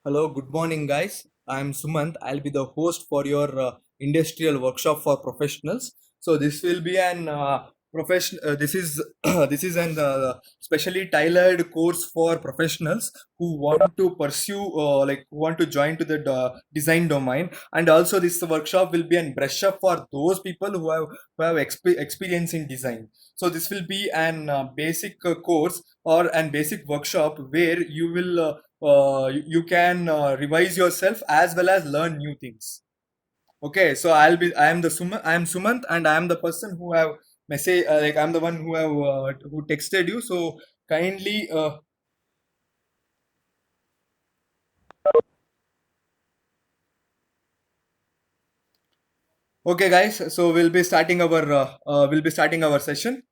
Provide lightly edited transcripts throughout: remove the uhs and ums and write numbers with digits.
Hello, good morning, guys. I'm Sumant. I'll be the host for your industrial workshop for professionals. So this will be an profession. This is this is an specially tailored course for professionals who want to pursue, who want to join to the design domain. And also, this workshop will be an brush up for those people who have experience in design. So this will be an basic course or an basic workshop where you can revise yourself as well as learn new things. Okay, so I am Sumant, and I am the person who have message I'm the one who texted you. So kindly okay, guys, so we'll be starting our session.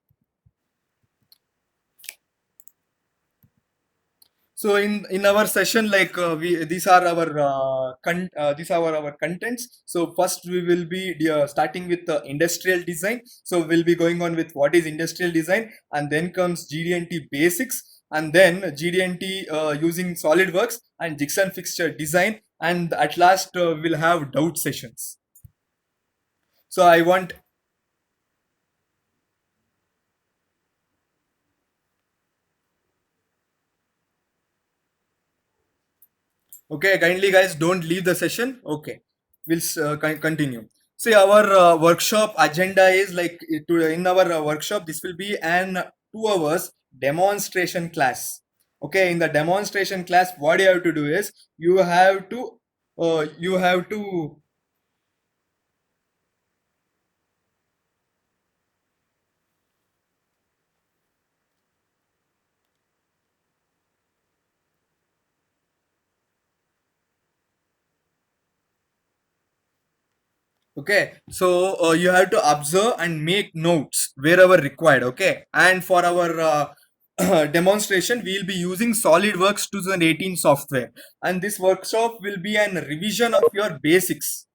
So in our session, we these are our our contents. So first we will be starting with industrial design. So we'll be going on with what is industrial design, and then comes GD&T basics, and then GD&T using SolidWorks and Jigsaw fixture design, and at last we'll have doubt sessions. So I want Okay, kindly guys, don't leave the session. Okay, we'll continue. See, our workshop agenda is in our workshop, this will be an 2 hours demonstration class. Okay, in the demonstration class, what you have to do is you have to Okay, so you have to observe and make notes wherever required. Okay, and for our demonstration, we'll be using SolidWorks 2018 software, and this workshop will be an revision of your basics.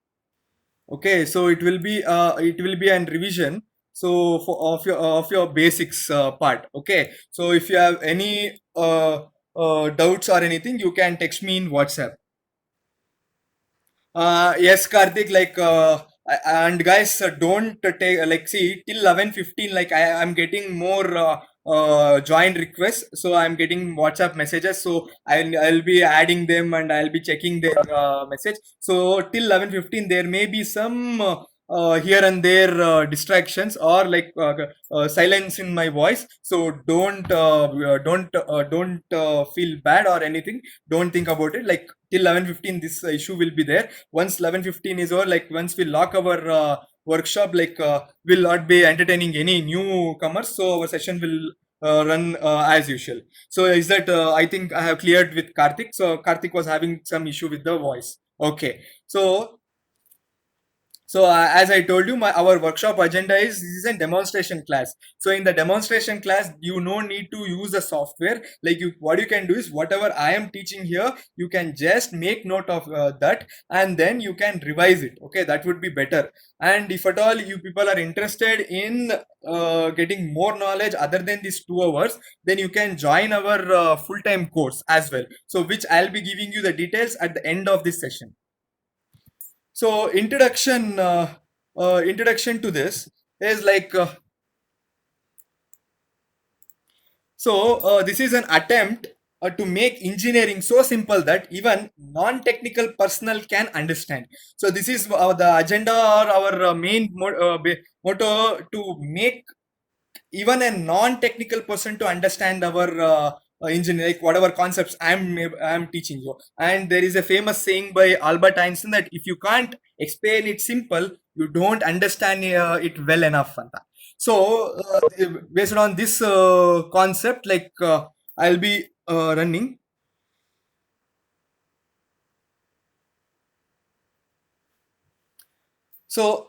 Okay, so it will be an revision. So for of your basics part. Okay, so if you have any doubts or anything, you can text me in WhatsApp. Yes, Karthik, and guys, don't take, see, till 11:15, I'm getting more join requests, so I'm getting WhatsApp messages, so I'll be adding them and I'll be checking their message. So till 11:15, there may be some here and there distractions or silence in my voice. So don't feel bad or anything. Don't think about it. Like till 11:15, this issue will be there. Once 11:15 is over, like once we lock our workshop, we'll not be entertaining any newcomers, so our session will run as usual. So is that I think I have cleared with Karthik. So Karthik was having some issue with the voice. Okay, so as I told you, my our workshop agenda is this is a demonstration class. So in the demonstration class, you no need to use the software. What you can do is whatever I am teaching here, you can just make note of that, and then you can revise it. Okay, that would be better. And if at all you people are interested in getting more knowledge other than these 2 hours, then you can join our full-time course as well. So which I'll be giving you the details at the end of this session. So introduction to this is this is an attempt to make engineering so simple that even non-technical personnel can understand. So this is the agenda or our motto to make even a non-technical person to understand our engineering, like whatever concepts I'm teaching you. And there is a famous saying by Albert Einstein that if you can't explain it simple, you don't understand it well enough ಅಂತ. So based on this concept, I'll be running. So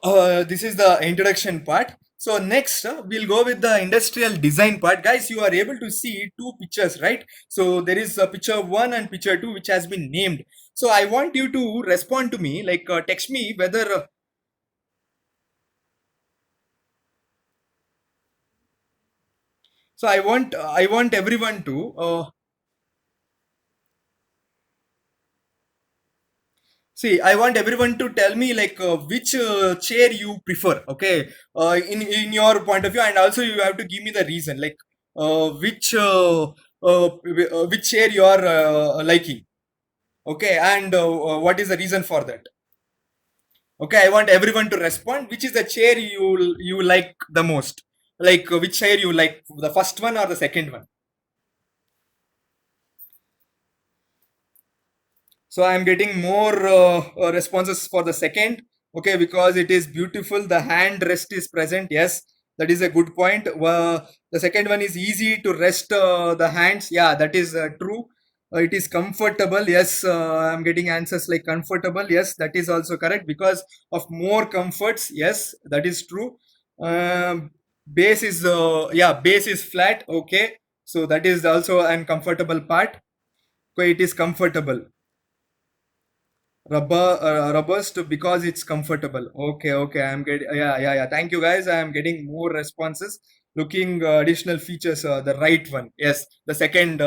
this is the introduction part. So next we'll go with the industrial design part. Guys, you are able to see two pictures, right? So there is picture 1 and picture 2 which has been named. So I want you to respond to me, text me whether so I want everyone to See, I want everyone to tell me like which chair you prefer, okay, in your point of view, and also you have to give me the reason, like which chair you are liking, okay, and what is the reason for that. Okay, I want everyone to respond. Which is the chair you like the most? Like which chair you like, the first one or the second one? So I am getting more responses for the second. Okay, because it is beautiful. The hand rest is present. Yes, that is a good point. The second one is easy to rest the hands. Yeah, that is true. It is comfortable. Yes, I'm getting answers like comfortable. Yes, that is also correct because of more comforts. Yes, that is true. Um, base is yeah, base is flat. Okay, so that is also an comfortable part. Okay, it is comfortable. Robust because it's comfortable. Okay, okay, I'm getting, yeah, thank you guys, I am getting more responses. Looking additional features, the right one, yes, the second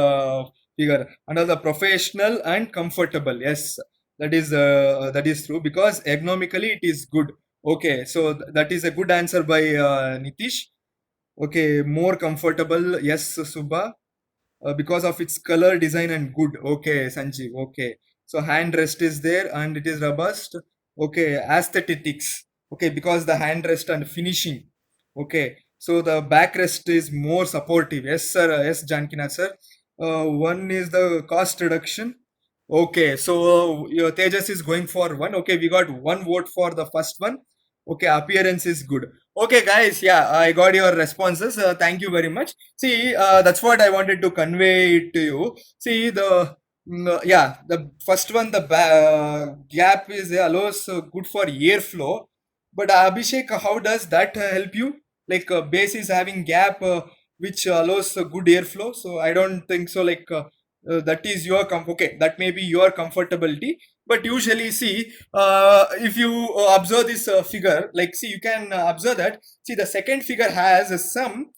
figure, another professional and comfortable. Yes, that is true because ergonomically it is good. Okay, so that is a good answer by Nitish. Okay, more comfortable, yes, Subha, because of its color design and good. Okay, Sanjeev, okay, so hand rest is there and it is robust. Okay, aesthetics, okay, because the hand rest and finishing. Okay, so the backrest is more supportive. Yes sir, yes Jankina sir. One is the cost reduction. Okay, so your Tejas is going for one. Okay, we got one vote for the first one. Okay, appearance is good. Okay, guys, yeah, I got your responses. Thank you very much. See, that's what I wanted to convey it to you. See, yeah, the first one, the gap is allows good for airflow. But Abhishek, how does that help you? Like base is having gap, which allows good airflow. So I don't think so. Like that is your okay. That may be your comfortability. But usually, see, if you observe this figure, like see, you can observe that. See, the second figure has some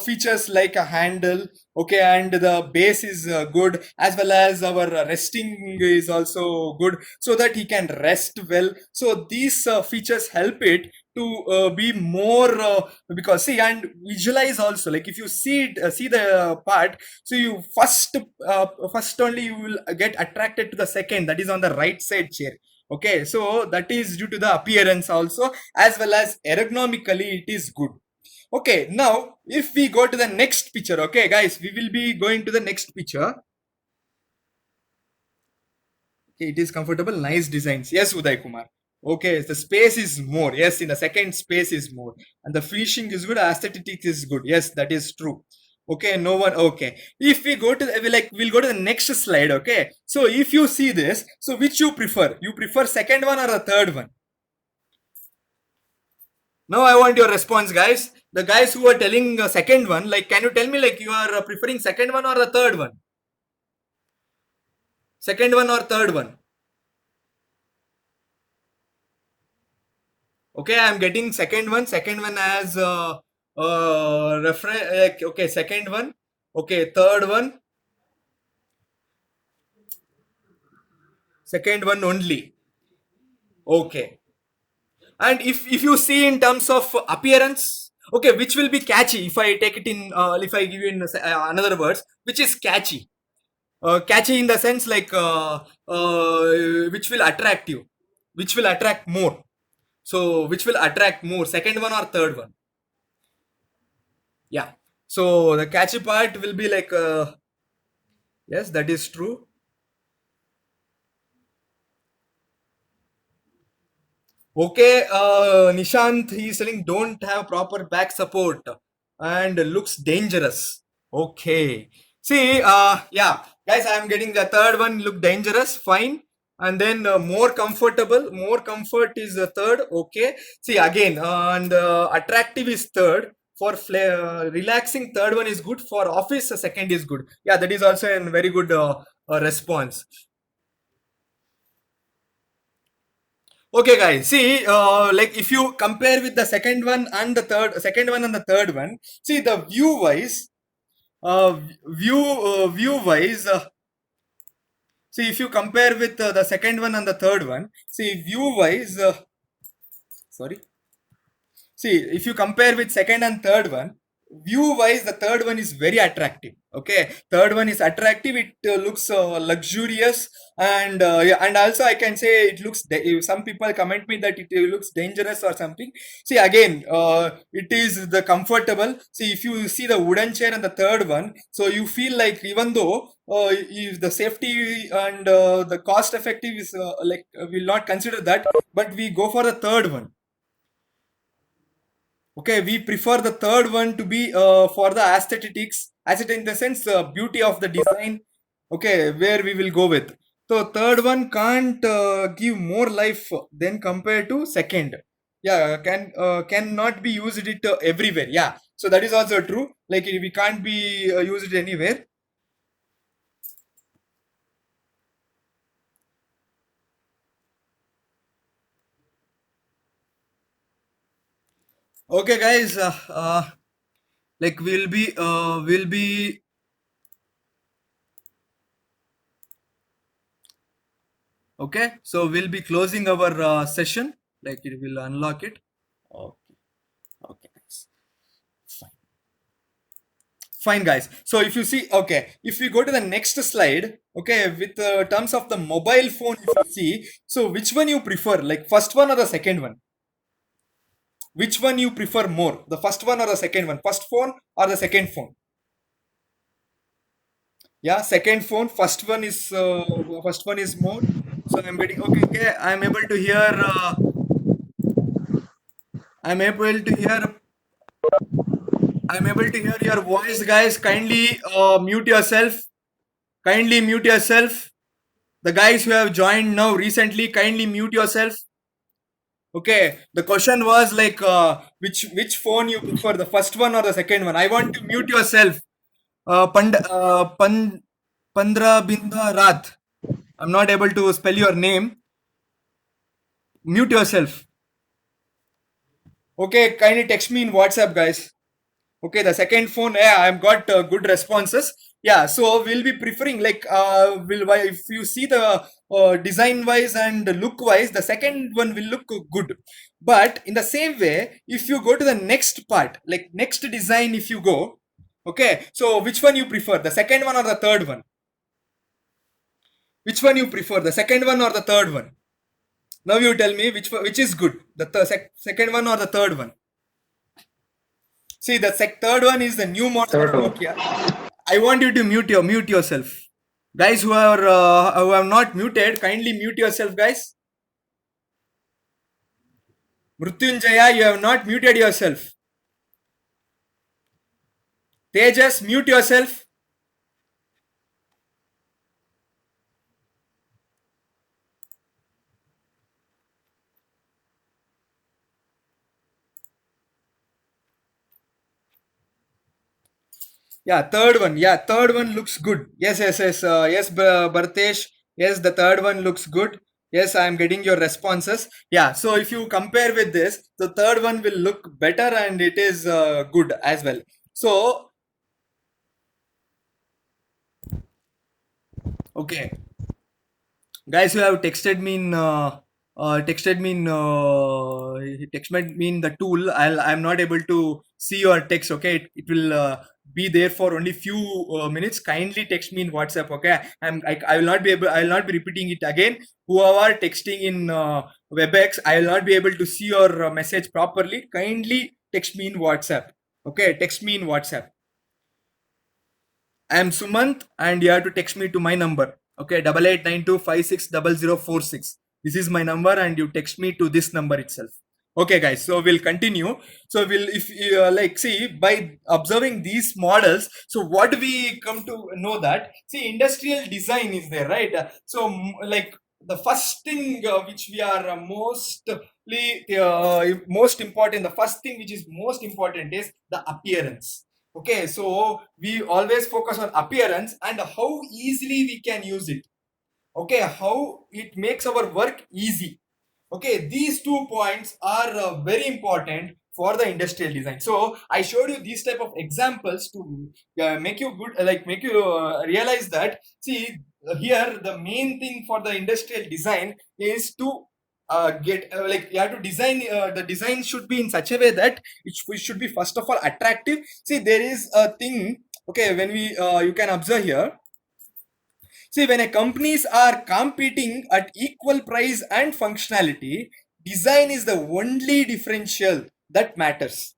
features like a handle, okay, and the base is good, as well as our resting is also good, so that he can rest well. So these features help it to be more because see, and visualize also, like if you see it, see the part, so you first only you will get attracted to the second, that is on the right side chair. Okay, so that is due to the appearance also, as well as ergonomically it is good. Okay, now if we go to the next picture, okay, guys, we will be going to the next picture. Okay, it is comfortable, nice designs. Yes, Uday Kumar. Okay, the space is more. Yes, in the second space is more, and the finishing is good. Aesthetic is good. Yes, that is true. Okay, no one. Okay, if we go to we'll go to the next slide. Okay, so if you see this, so which you prefer? You prefer second one or the third one? Now I want your response, guys. The guys who are telling second one, like, can you tell me like you are preferring second one or the third one? Second one or third one? Okay, I'm getting second one. Second one as reference. Okay, second one. Okay, third one. Second one only. Okay. And if you see in terms of appearance, okay, which will be catchy? If I take it in, if I give you in another words, which is catchy? Catchy in the sense like which will attract you, which will attract more. So which will attract more, second one or third one? Yeah. So the catchy part will be like yes, that is true. Okay, Nishant, he is telling don't have proper back support and looks dangerous. Okay. See, yeah, guys, I am getting the third one look dangerous, fine. And then more comfortable, more comfort is the third. Okay. See, again, and attractive is third. For relaxing, third one is good. For office, second is good. Yeah, that is also a very good response. Okay, guys. See, like if you compare with the second one and the second one and the third one, see the view wise, view wise. see if you compare with the second one and the third one, see view wise, sorry, see if you compare with second and third one, view wise the third one is very attractive. Okay, third one is attractive, it looks luxurious, and yeah, and also I can say it looks some people comment me that it looks dangerous or something. See again, it is the comfortable. See if you see the wooden chair and the third one, so you feel like even though if the safety and the cost effective is like will not consider that, but we go for the third one. Okay, we prefer the third one to be for the aesthetics, aesthetic in the sense beauty of the design. Okay, where we will go with. So third one can't give more life than compared to second. Yeah, cannot be used it everywhere. Yeah, so that is also true. Like we can't be used it anywhere. Okay, guys. Like we'll be okay. So we'll be closing our session. Like it will unlock it. Okay. Okay, guys. Fine. Fine, guys. So if you see, okay, if we go to the next slide, okay, with terms of the mobile phone, if you see, so which one you prefer, like first one or the second one? Which one you prefer more, the first one or the second one? First phone or the second phone? Yeah, second phone. First one is more. So I'm getting okay. Okay, I'm able to hear. I'm able to hear. I'm able to hear your voice, guys. Kindly mute yourself. Kindly mute yourself. The guys who have joined now recently, kindly mute yourself. Okay, the question was like which phone you prefer, the first one or the second one? I want to mute yourself. Pandra Binda Rath. I'm not able to spell your name. Mute yourself. Okay, kindly text me in WhatsApp, guys. Okay, the second phone, yeah, I've got good responses. Yeah, so we'll be preferring like if you see the design wise and look wise, the second one will look good. But in the same way, if you go to the next part, like next design, if you go, okay, so which one you prefer, the second one or the third one? Which one you prefer, the second one or the third one? Now you tell me which is good, the second one or the third one? See, the third one is the new model of Third one. Nokia. I want you to mute yourself. Guys who are not muted, kindly mute yourself, guys. Mrutyunjaya, you have not muted yourself. Tejas, mute yourself. Yeah, third one. Yeah, third one looks good. Yes, Bhartesh. Yes, the third one looks good. Yes, I am getting your responses. Yeah, so if you compare with this, the third one will look better and it is good as well. So, okay, guys who have texted me in texted me in the tool, I'm not able to see your text. Okay, it will be there for only few minutes. Kindly text me in WhatsApp. Okay, I will not be able, I will not be repeating it again. Whoever texting in WebEx, I will not be able to see your message properly. Kindly text me in WhatsApp. Okay, text me in WhatsApp. I am Sumant, and you have to text me to my number. Okay, 8892560046. This is my number, and you text me to this number itself. Okay, guys. So we'll continue. So we'll, if like, see by observing these models, so what we come to know that, see, industrial design is there, right? So like the first thing which we are most important, the first thing which is most important is the appearance. Okay, so we always focus on appearance and how easily we can use it. Okay, how it makes our work easy. Okay, these 2 points are very important for the industrial design. So I showed you these type of examples to make you good, like make you realize that, see, here the main thing for the industrial design is to get like you have to design the design should be in such a way that it should be first of all attractive. See, there is a thing, okay, when we you can observe here. See, when a companies are competing at equal price and functionality, design is the only differential that matters.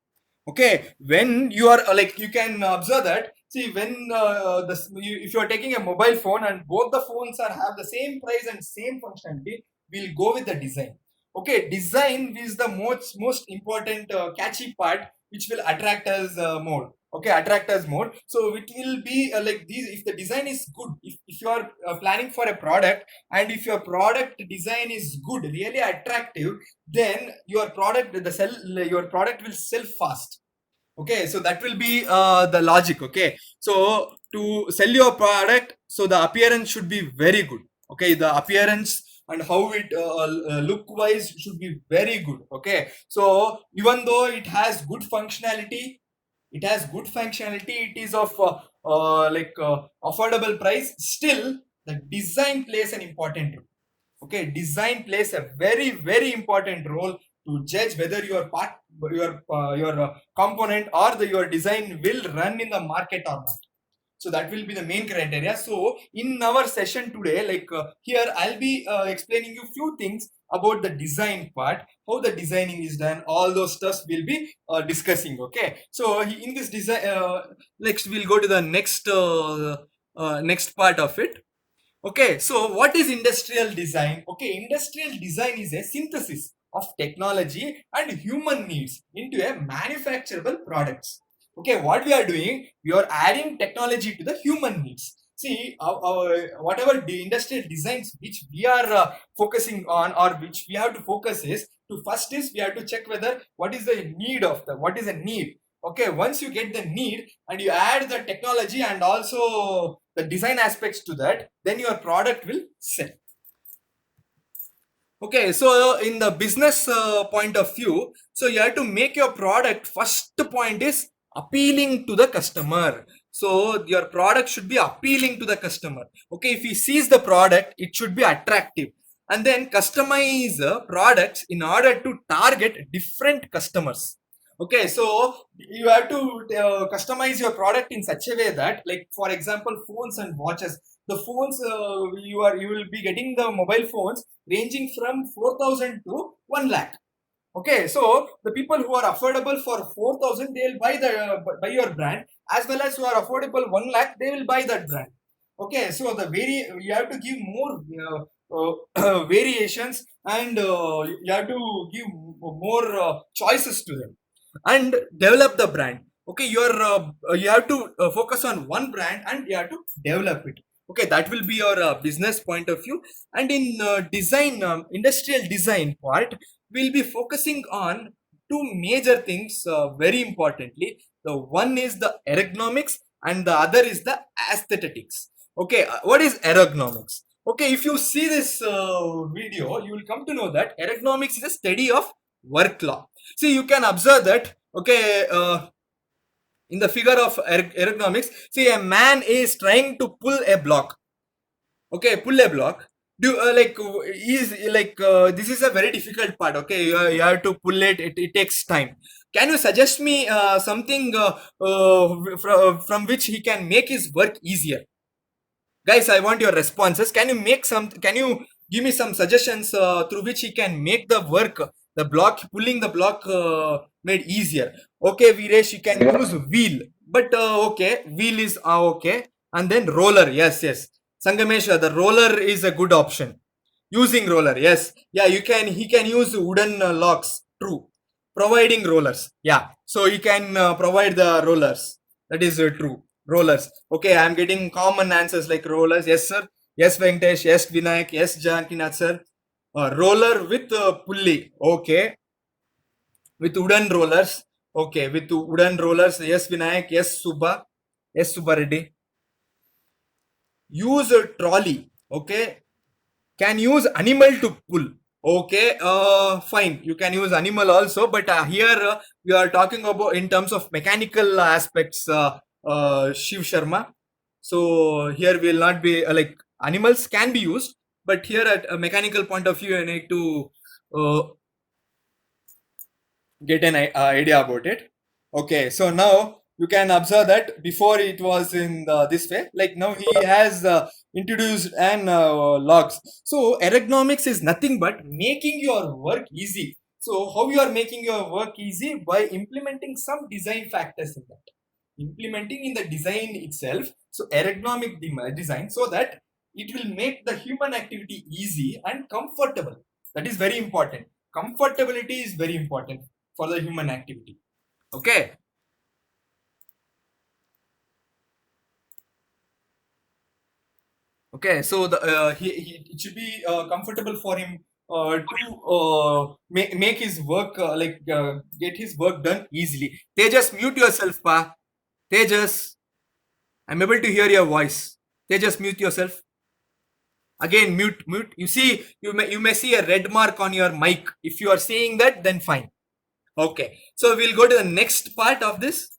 Okay, when you are like you can observe that. See, when if you are taking a mobile phone and both the phones are have the same price and same functionality, we'll go with the design. Okay, design is the most important catchy part which will attract us more. Okay, attract us more. So it will be like these. If the design is good, if you are planning for a product, and if your product design is good, really attractive, then your product will sell fast. Okay, so that will be the logic. Okay, so to sell your product, so the appearance should be very good. Okay, the appearance and how it look wise should be very good. Okay, so even though it is of like affordable price, still the design plays an important role. Okay, design plays a very important role to judge whether your component or your design will run in the market or not. So that will be the main criteria. So in our session today, like here I'll be explaining you few things about the design part, how the designing is done, all those stuffs we'll be discussing. Okay, so in this design next we'll go to the next part of it. Okay, so what is industrial design? Okay, industrial design is a synthesis of technology and human needs into a manufacturable products. Okay, what we are doing, we are adding technology to the human needs. See, whatever the industrial designs which we are focusing on, or which we have to focus is to first is we have to check whether what is a need. Okay, once you get the need and you add the technology and also the design aspects to that, then your product will sell. Okay, so in the business point of view, so you have to make your product, first point is appealing to the customer. So your product should be appealing to the customer. Okay, if he sees the product, it should be attractive. And then customize products in order to target different customers. Okay, so you have to customize your product in such a way that, like for example, phones and watches. The phones you will be getting the mobile phones ranging from 4,000 to 1 lakh. Okay, so the people who are affordable for 4,000, they will buy your brand, as well as who are affordable 1 lakh, they will buy that brand. Okay, so you have to give more variations, and you have to give more choices to them and develop the brand. Okay, you have to focus on one brand and you have to develop it. Okay, that will be your business point of view. And in design industrial design part, we'll be focusing on two major things very importantly. The one is the ergonomics and the other is the aesthetics. Okay, what is ergonomics? Okay, if you see this video, you will come to know that ergonomics is a study of work law. See, you can observe that. Okay, in the figure of ergonomics, see, a man is trying to pull a block. Okay, pull a block. Do like is like this is a very difficult part. Okay, you have to pull it. It takes time. Can you suggest me something from which he can make his work easier? Guys, I want your responses. Can you give me some suggestions through which he can make the block, pulling the block made easier? Okay, Viresh, you can use wheel, but okay, wheel is okay. And then roller, yes. Sangamesh, the roller is a good option. Using roller, yes. Yeah, he can use wooden locks, true. Providing rollers, yeah. So you can provide the rollers, that is true. Rollers. Okay, I'm getting common answers like rollers. Yes, sir. Yes, Venkatesh. Yes, Vinayak. Yes, Jankinath, sir. Roller with pulley. Okay. With wooden rollers. Okay, with wooden rollers. Yes, Vinayak. Yes, Subha. Yes, Subha Reddy. Use a trolley. Okay. Can use animal to pull. Okay, fine, you can use animal also, but here we are talking about in terms of mechanical aspects, Shiv Sharma. So here we will not be like animals can be used, but here at a mechanical point of view, I need to uh, get an idea about it. Okay, so now you can observe that before it was in this way. Like now he has introduced an logs. So ergonomics is nothing but making your work easy. So how you are making your work easy? By implementing some design factors in that. Implementing in the design itself. So ergonomic design, so that it will make the human activity easy and comfortable. That is very important. Comfortability is very important for the human activity. Okay. Okay, so it should be comfortable for him to make his work get his work done easily. Tejas, mute yourself, pa. Tejas, I'm able to hear your voice. Tejas, mute yourself. Again, mute. You may see a red mark on your mic. If you are seeing that, then fine. Okay, so we'll go to the next part of this.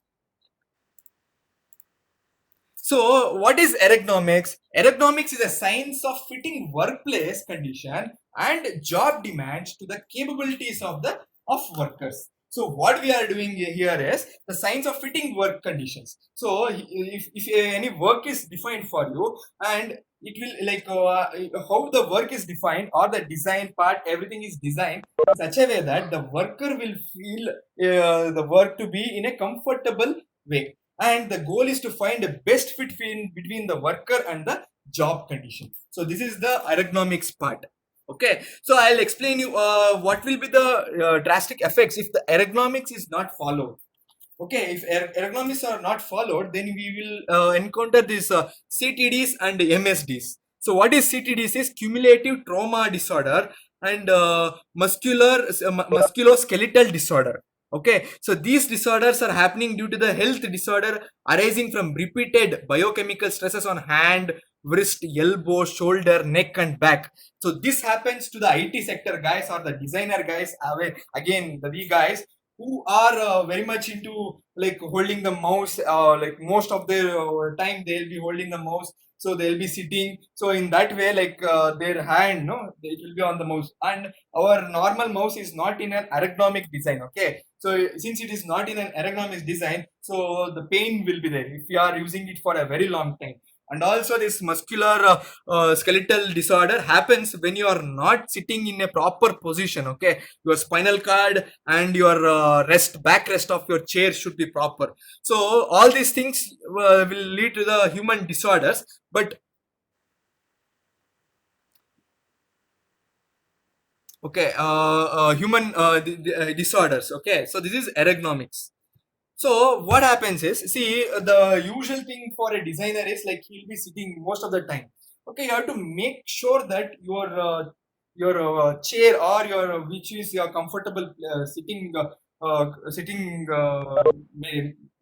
So, what is ergonomics? Ergonomics is a science of fitting workplace condition and job demands to the capabilities of workers. So, what we are doing here is the science of fitting work conditions. So, if any work is defined for you, and it will like how the work is defined, or the design part, everything is designed in such a way that the worker will feel the work to be in a comfortable way, and the goal is to find a best fit between the worker and the job condition. So this is the ergonomics part. Okay, so I'll explain you what will be the drastic effects if the ergonomics is not followed. Okay, if ergonomics are not followed, then we will encounter these CTDs and MSDs. So what is CTDs? Is cumulative trauma disorder and musculoskeletal disorder. Okay, so these disorders are happening due to the health disorder arising from repeated biochemical stresses on hand, wrist, elbow, shoulder, neck, and back. So this happens to the IT sector guys or the designer guys. Again, the we guys who are very much into like holding the mouse. Like most of their time, they'll be holding the mouse. So they'll be sitting. So in that way, like their hand, no, it will be on the mouse. And our normal mouse is not in an ergonomic design. Okay, so since it is not in an ergonomic design, so the pain will be there if you are using it for a very long time. And also this muscular skeletal disorder happens when you are not sitting in a proper position. Okay, your spinal cord and your back rest of your chair should be proper. So all these things will lead to the human disorders. But okay, human disorders. Okay, so this is ergonomics. So what happens is, see, the usual thing for a designer is like he'll be sitting most of the time. Okay, you have to make sure that your chair or your which is your comfortable sitting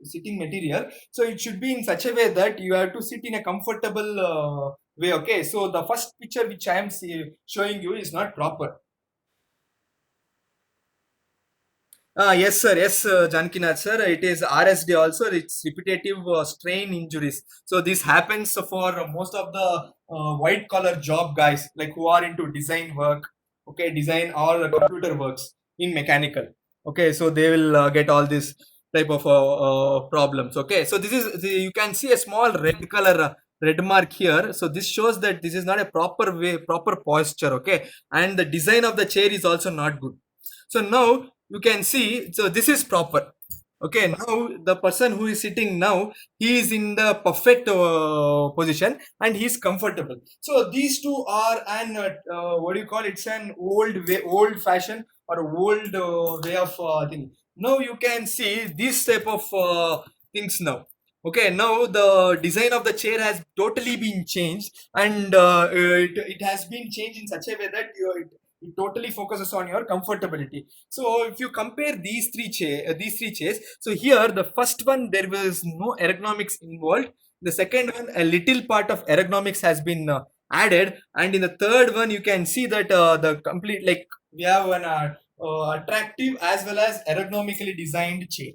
sitting material. So it should be in such a way that you have to sit in a comfortable way. Okay, so the first picture which I am showing you is not proper. Yes, sir. Yes, Jankinath, sir. It is RSD also. It's repetitive strain injuries. So this happens for most of the white collar job guys, like who are into design work. Okay, design or computer works in mechanical. Okay, so they will get all this type of problems. Okay, so this is you can see a small red color. Red mark here, so this shows that this is not a proper way, proper posture. Okay, and the design of the chair is also not good. So now you can see, so this is proper. Okay, now the person who is sitting now, he is in the perfect position and he is comfortable. So these two are an what do you call it? It's an old way, old fashion or old way of thing. Now you can see this type of things now. Okay, now the design of the chair has totally been changed, and it has been changed in such a way that it totally focuses on your comfortability. So if you compare these three chairs, so here the first one there was no ergonomics involved. The second one, a little part of ergonomics has been added, and in the third one you can see that the complete, like we have an attractive as well as ergonomically designed chair.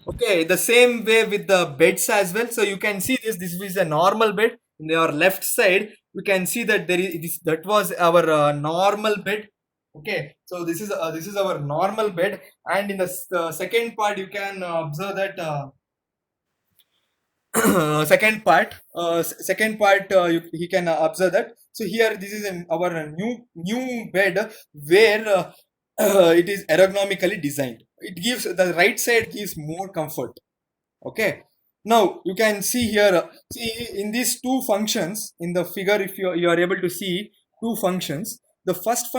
Okay, the same way with the beds as well. So you can see this is a normal bed in your left side, we can see that there is this, that was our normal bed. Okay, so this is our normal bed, and in the second part, you can observe that. Second part he can observe that. So here this is our new bed where it is ergonomically designed. It gives the right side gives more comfort. Okay, now you can see here, see in these two functions in the figure, if you are able to see two functions. The first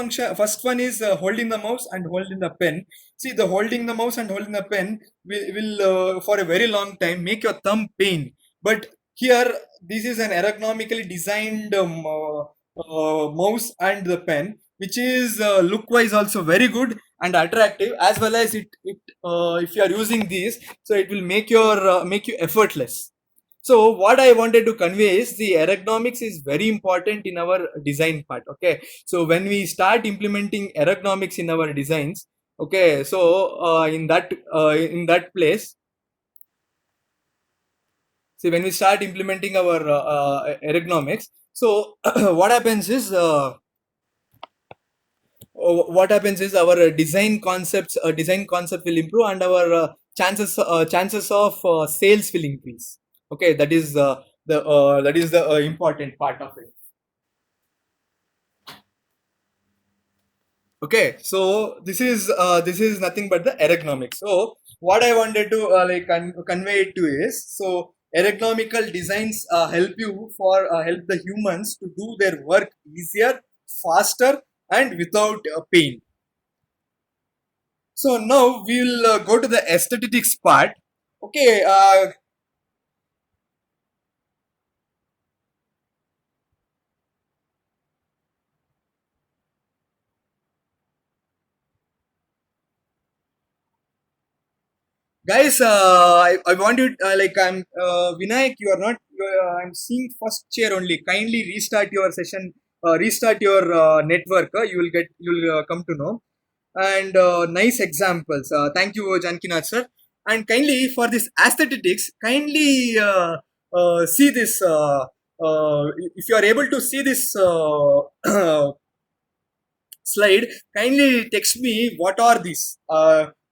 one is holding the mouse and holding the pen. See, the holding the mouse and holding the pen will for a very long time make your thumb pain. But here this is an ergonomically designed mouse and the pen, which is look wise also very good and attractive, as well as it if you are using these, so it will make you effortless. So what I wanted to convey is the ergonomics is very important in our design part. Okay, so when we start implementing ergonomics in our designs, okay, so in that place, see, when we start implementing our ergonomics, so what happens is our design concept will improve, and our chances of sales will increase. Okay, that is the important part of it. Okay, so this is nothing but the ergonomics. So what I wanted to convey it to is, so ergonomical designs help the humans to do their work easier, faster, and without pain. So now we will go to the aesthetics part. Okay, guys, I want you I'm Vinayak. You are not. I'm seeing first chair only. Kindly restart your session. Restart your network. You will come to know. And nice examples. Thank you, Jankinath sir. And kindly for this aesthetics, kindly see this. If you are able to see this slide, kindly text me what are these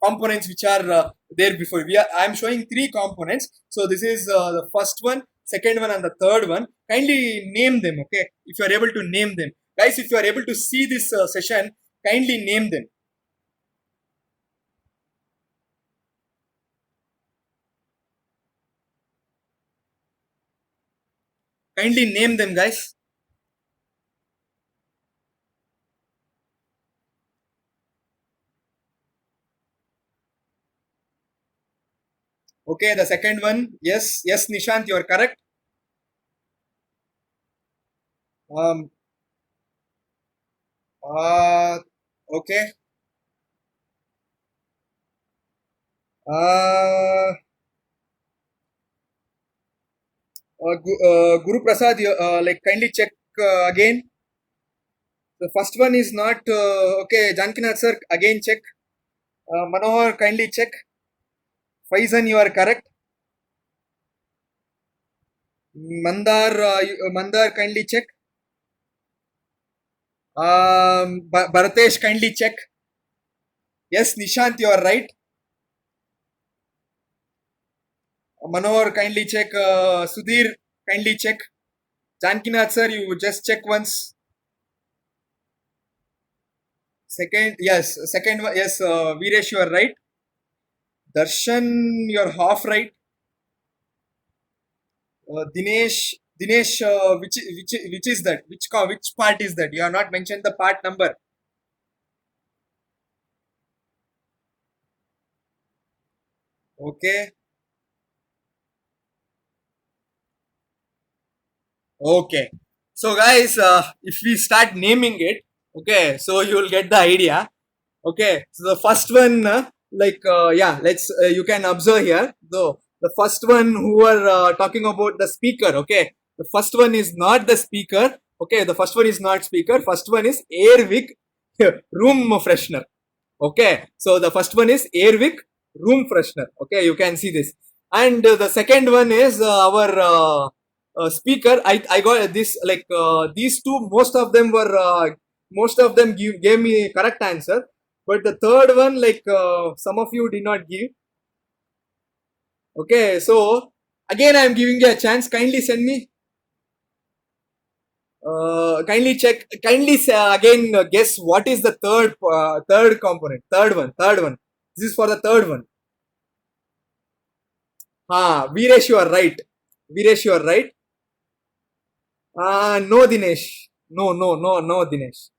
components which are there before. I'm showing three components. So this is the first one, second one, and the third one. Kindly name them. Okay, if you are able to name them, guys. If you are able to see this session, kindly name them. Kindly name them, guys. Okay, the second one. Yes, yes, Nishant, you are correct. Um, okay. Uh, Guru Prasad, kindly check again. The first one is not okay. Jankinath sir, again check. Manohar, kindly check. Faizan, you are correct. Mandar, kindly check. Bharatesh, kindly check. Yes, Nishant, you are right. Manohar, kindly check. Sudhir, kindly check. Jankinath sir, you just check once. Second, yes, second one, yes, Viresh, you are right. Darshan, you're half right. Dinesh, which is that? Which part is that? You have not mentioned the part number. Okay, okay. So guys, if we start naming it, okay, so you will get the idea. Okay, so the first one, yeah, let's you can observe here. Though the first one who are talking about the speaker. Okay, the first one is not the speaker. Okay, the first one is not speaker. First one is Airwick room freshener. Okay, so the first one is Airwick room freshener. Okay, you can see this, and the second one is our speaker, I got this like these two. Most of them gave me correct answer, but the third one, like some of you did not give. Okay, so again I am giving you a chance. Kindly send me. Kindly check. Kindly again guess what is the third component. Third one. This is for the third one. Viresh, you are right. Viresh, you are right. No, Dinesh. No, Dinesh.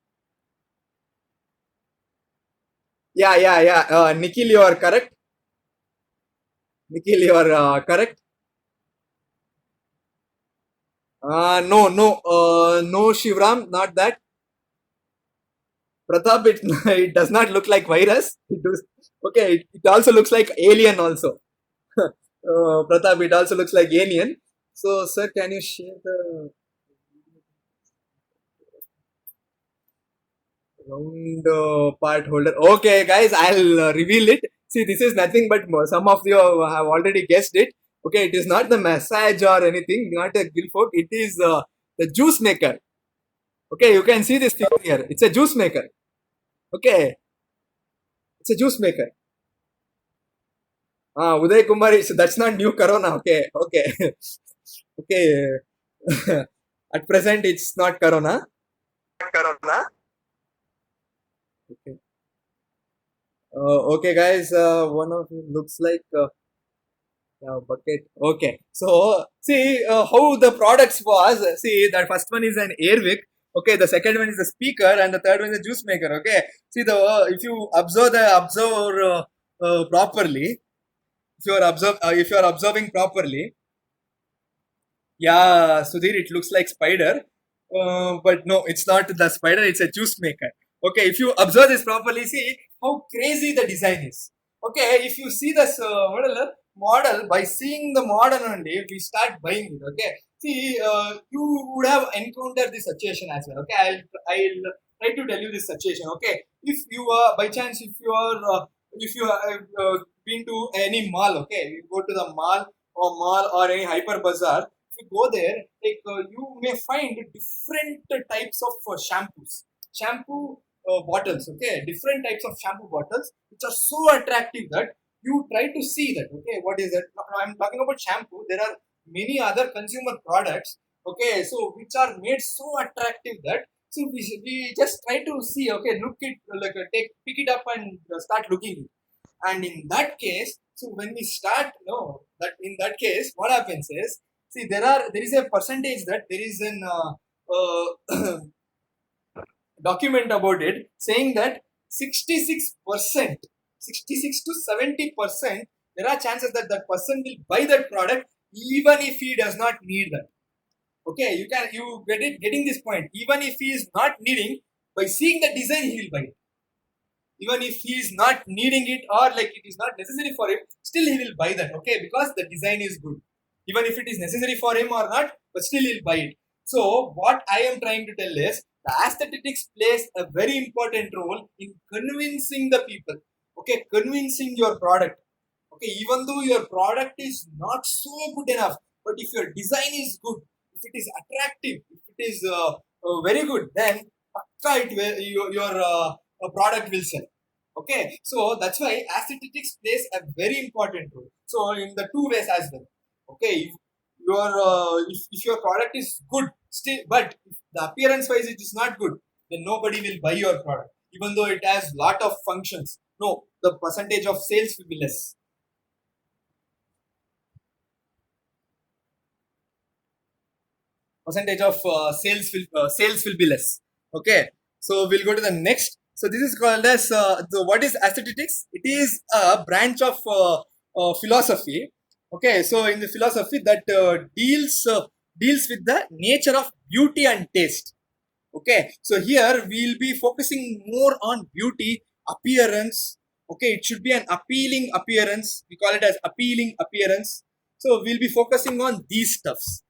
Yeah. Nikhil, you are correct. Nikhil, you are correct. No, Shivram, not that. Pratap, it does not look like virus. Okay, it also looks like alien also. Pratap, it also looks like alien. So, sir, can you share the round part holder? Okay, guys, I'll reveal it. See, this is nothing but some of you have already guessed it. Okay, it is not the massage or anything, not a gill fork. It is the juice maker. Okay, you can see this thing here. It's a juice maker. Okay, it's a juice maker. Uday Kumar, that's not new Corona. Okay. Okay. At present, it's not Corona. Corona. Okay. Okay, guys. One of you looks like bucket. Okay. So see how the products was. See, the first one is an Airwick. Okay. The second one is the speaker, and the third one is a juice maker. Okay. See the if you observe properly, if you are observing properly, yeah, Sudhir, it looks like spider, but no, it's not the spider. It's a juice maker. Okay, if you observe this properly, see how crazy the design is. Okay, if you see this model, by seeing the model only, we start buying it. Okay, see, you would have encountered this situation as well. Okay, I'll try to tell you this situation. Okay, if you are by chance, if you have been to any mall, okay, you go to the mall or any hyper bazaar. If you go there, like you may find different types of shampoo bottles. Okay, different types of shampoo bottles, which are so attractive that you try to see that. Okay, what is that? Now, I'm talking about shampoo. There are many other consumer products. Okay, so which are made so attractive that so we just try to see. Okay, look it like pick it up and start looking it. And in that case, so when we start, no, that in that case, what happens is, see, there is a percentage that there is an document about it saying that 66%, 66 to 70%, there are chances that that person will buy that product even if he does not need that. Okay, you getting this point. Even if he is not needing, by seeing the design, he will buy it. Even if he is not needing it or like it is not necessary for him, still he will buy that. Okay, because the design is good. Even if it is necessary for him or not, but still he'll buy it. So what I am trying to tell is the aesthetics plays a very important role in convincing the people. Okay, convincing your product. Okay, even though your product is not so good enough, but if your design is good, if it is attractive, if it is very good, then your product will sell. Okay, so that's why aesthetics plays a very important role. So in the two ways as well. Okay, if your product is good still, but if the appearance wise it is not good, then nobody will buy your product, even though it has lot of functions. No, the percentage of sales will be less. Percentage of sales will be less. Okay, so we'll go to the next. So this is called as what is aesthetics? It is a branch of philosophy. Okay, so in the philosophy that deals with the nature of beauty and taste. Okay, so here we'll be focusing more on beauty, appearance. Okay, it should be an appealing appearance. We call it as appealing appearance. So we'll be focusing on these stuffs.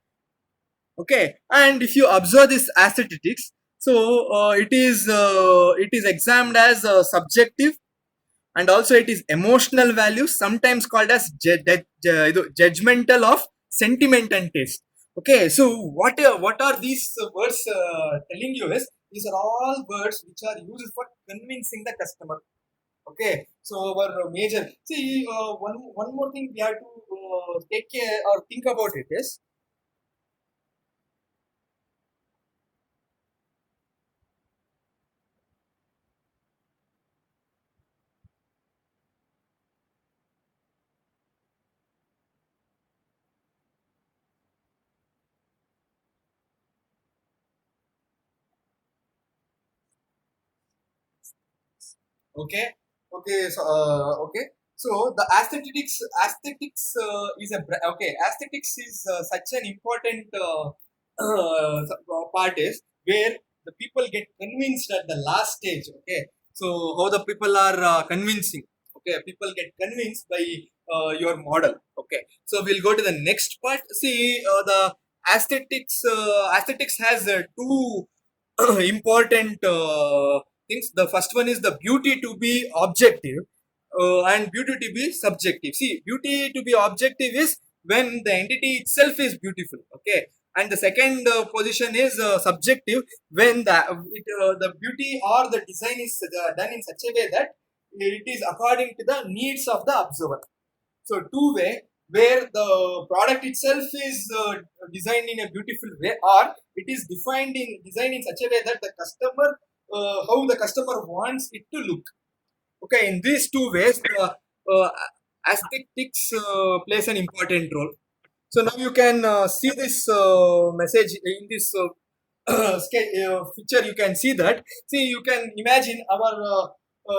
Okay, and if you observe this aesthetics, so it is examined as subjective, and also it is emotional value, sometimes called as judgmental of sentiment and taste. Okay, so what are these words telling you is these are all words which are used for convincing the customer. Okay, so our major see one more thing we have to take care or think about it is okay, okay. So the aesthetics is aesthetics is such an important part is where the people get convinced at the last stage. Okay, so how the people are convincing. Okay, people get convinced by your model. Okay, so we'll go to the next part. See, the aesthetics has two important things. The first one is the beauty to be objective and beauty to be subjective. See, beauty to be objective is when the entity itself is beautiful. Okay, and the second position is subjective when the beauty or the design is done in such a way that it is according to the needs of the observer. So two-way where the product itself is designed in a beautiful way, or it is defined in designed in such a way that the customer how the customer wants it to look. Okay, in these two ways, the aesthetics plays an important role. So now you can see this message in this picture. You can see that. See, you can imagine our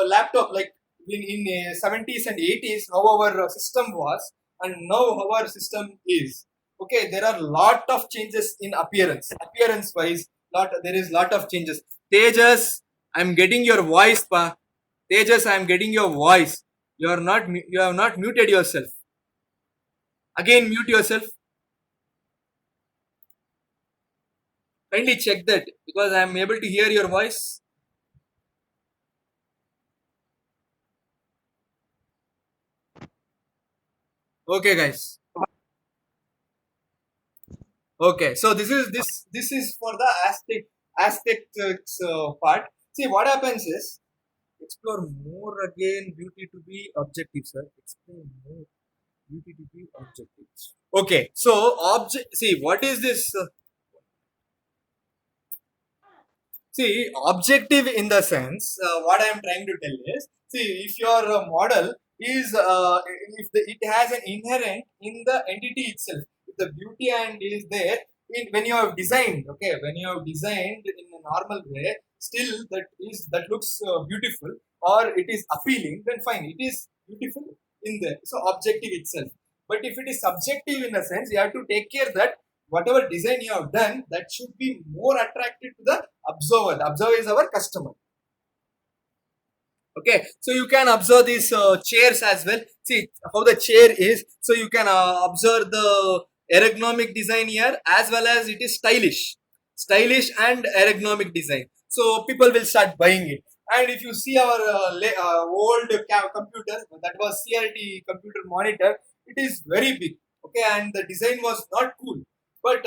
laptop like in 70s and 80s, how our system was, and now how our system is. Okay, there are lot of changes in appearance. Appearance wise, there is lot of changes. Tejas, I'm getting your voice, pa. Tejas, I'm getting your voice. You have not muted yourself. Again, mute yourself. Kindly check that because I am able to hear your voice. Okay, guys. Okay, so this is for the aesthetics part. See what happens is explore more again beauty to be objective, sir. Explore more beauty to be objective. Okay, so object. See what is this? See, objective in the sense, what I am trying to tell is, see, if your model is, it has an inherent in the entity itself, if the beauty and is there, when you have designed, okay, when you have designed in a normal way, still that looks beautiful or it is appealing, then fine, it is beautiful in there. So objective itself. But if it is subjective in a sense, you have to take care that whatever design you have done, that should be more attractive to the observer. The observer is our customer. Okay, so you can observe these chairs as well. See how the chair is. So you can observe the ergonomic design here as well as it is stylish and ergonomic design. So people will start buying it. And if you see our old computer, that was CRT computer monitor, it is very big. Okay, and the design was not cool. But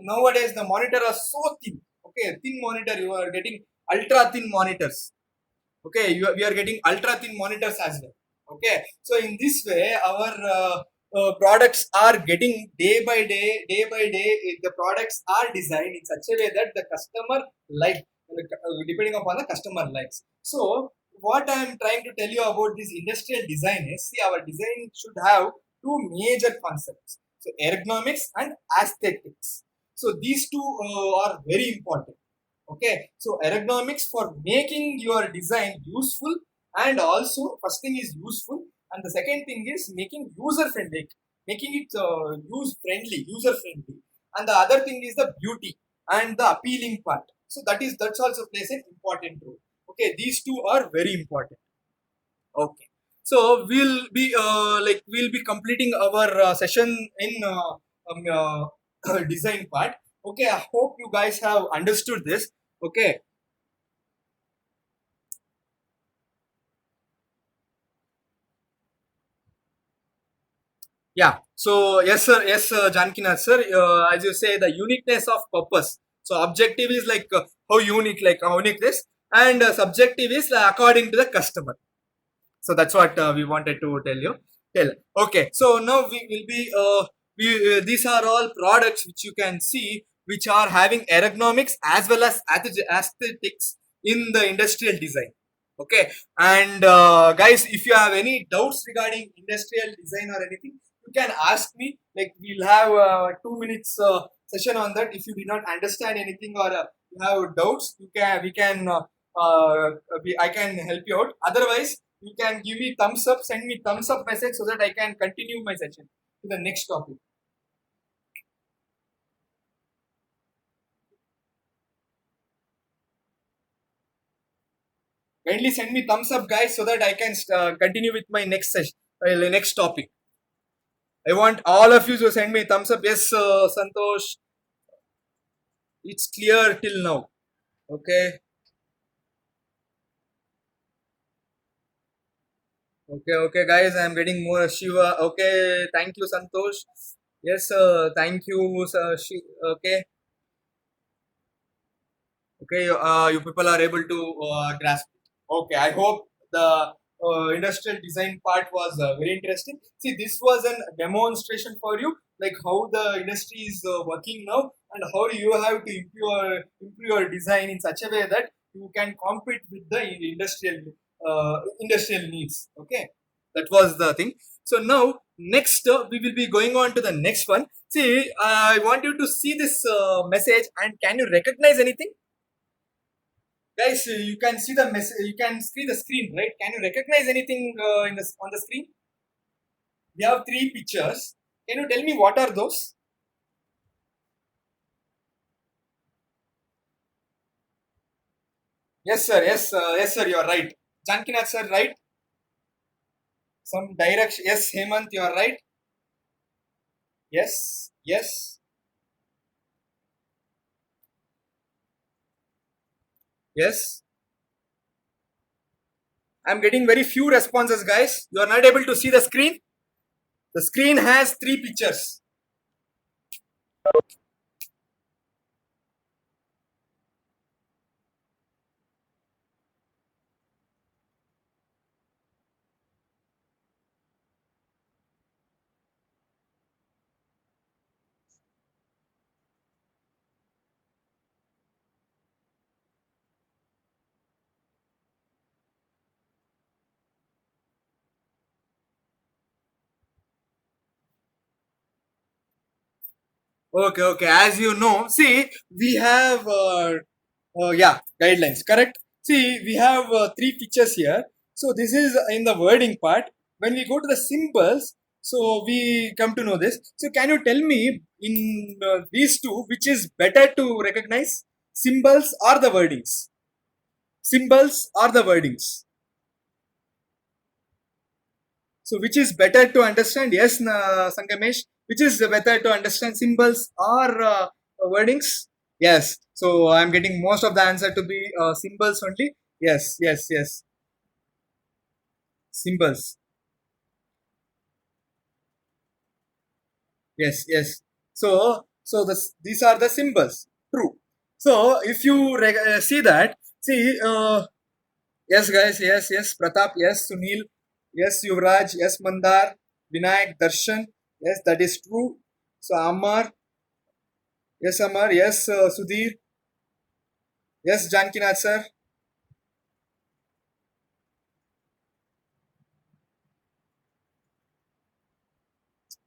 nowadays the monitor are so thin. Okay, thin monitor. You are getting ultra thin monitors. Okay, we are getting ultra thin monitors as well. Okay, so in this way our products are getting day by day, the products are designed in such a way that the customer like depending upon the customer likes. So what I am trying to tell you about this industrial design is, see, our design should have two major concepts, so ergonomics and aesthetics. So these two are very important. Okay, so ergonomics for making your design useful, and also first thing is useful, and the second thing is making user friendly, making it user friendly, and the other thing is the beauty and the appealing part. So that's also plays an important role. Okay, these two are very important. Okay, so we'll be completing our session in design part. Okay, I hope you guys have understood this. Okay, Yeah. So yes, sir. Yes, Jankinath, sir. As you say, the uniqueness of purpose. So objective is like how unique this, and subjective is according to the customer. So that's what we wanted to tell you. Tell. Okay. So now we will be. These are all products which you can see, which are having ergonomics as well as aesthetics in the industrial design. Okay. And guys, if you have any doubts regarding industrial design or anything, you can ask me. Like we'll have 2 minutes session on that. If you do not understand anything or you have doubts, you can we can I can help you out. Otherwise, you can give me thumbs up, send me thumbs up message so that I can continue my session to the next topic. Kindly send me thumbs up, guys, so that I can continue with my next session, next topic. I want all of you to send me thumbs up. Yes, Santosh, it's clear till now. Okay, okay, guys, I'm getting more Shiva. Okay, thank you, Santosh. Yes, thank you, sir. Okay, okay, you people are able to grasp it. Okay, I hope the industrial design part was very interesting. See, this was a demonstration for you, like how the industry is working now, and how you have to improve your design in such a way that you can compete with the industrial needs. Okay, that was the thing. So now next we will be going on to the next one. See, I want you to see this message, and can you recognize anything? Guys, you can see the mess. You can see the screen, right? Can you recognize anything in the on the screen? We have three pictures. Can you tell me what are those? Yes, sir. Yes, yes, sir. You are right. Jankinath, sir, right? Some direction. Yes, Hemant, you are right. Yes, yes, yes. I'm getting very few responses, guys. You are not able to see the screen. The screen has three pictures. Okay, okay. As you know, see, we have yeah, guidelines, correct? See, we have three pictures here. So this is in the wording part. When we go to the symbols, so we come to know this. So can you tell me in these two, which is better to recognize, symbols or the wordings? Symbols or the wordings? So which is better to understand? Yes, Sangamesh. Which is better to understand, symbols or wordings? Yes. So I'm getting most of the answer to be symbols only. Yes, yes, yes. Symbols. Yes, yes. So these are the symbols. True. So if you see that, see, yes, guys, yes, yes, Pratap, yes, Sunil, yes, Yuvraj, yes, Mandar, Vinayak, Darshan, yes, that is true. So Amar, yes, Amar, yes, Sudhir, yes, Jankinath, sir.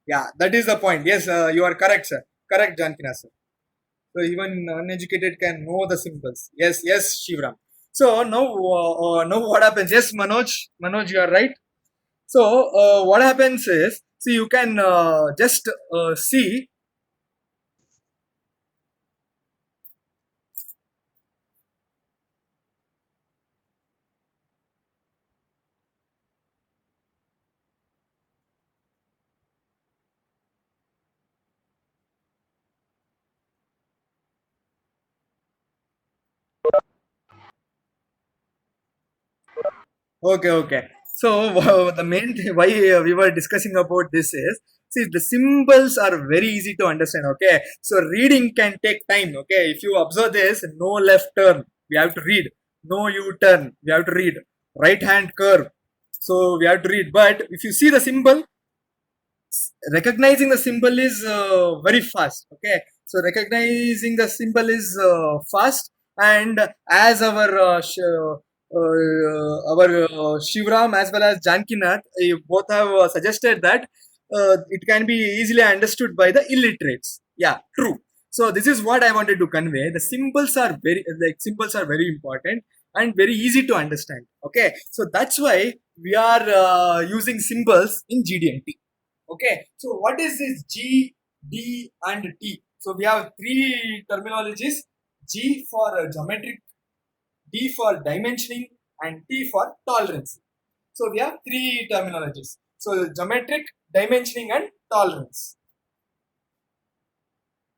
Yeah, that is the point. Yes, you are correct, sir. Correct, Jankinath, sir. So even uneducated can know the symbols. Yes, yes, Shivram. So now what happens? Yes, Manoj, you are right. So what happens is, see, you can just see. Okay, okay. So the main why we were discussing about this is, see, the symbols are very easy to understand. Okay, so reading can take time. Okay, if you observe this, no left turn, we have to read. No U turn, we have to read. Right hand curve, so we have to read. But if you see the symbol, recognizing the symbol is very fast. Okay, so recognizing the symbol is fast. And as our Shivram as well as Jankinath both have suggested that it can be easily understood by the illiterates. Yeah, true. So this is what I wanted to convey. The symbols are very important and very easy to understand. Okay, so that's why we are using symbols in GD&T. Okay, so what is this G, D, and T? So we have three terminologies: G for geometric, D for dimensioning, and T for tolerance. So we have three terminologies. So geometric, dimensioning, and tolerance.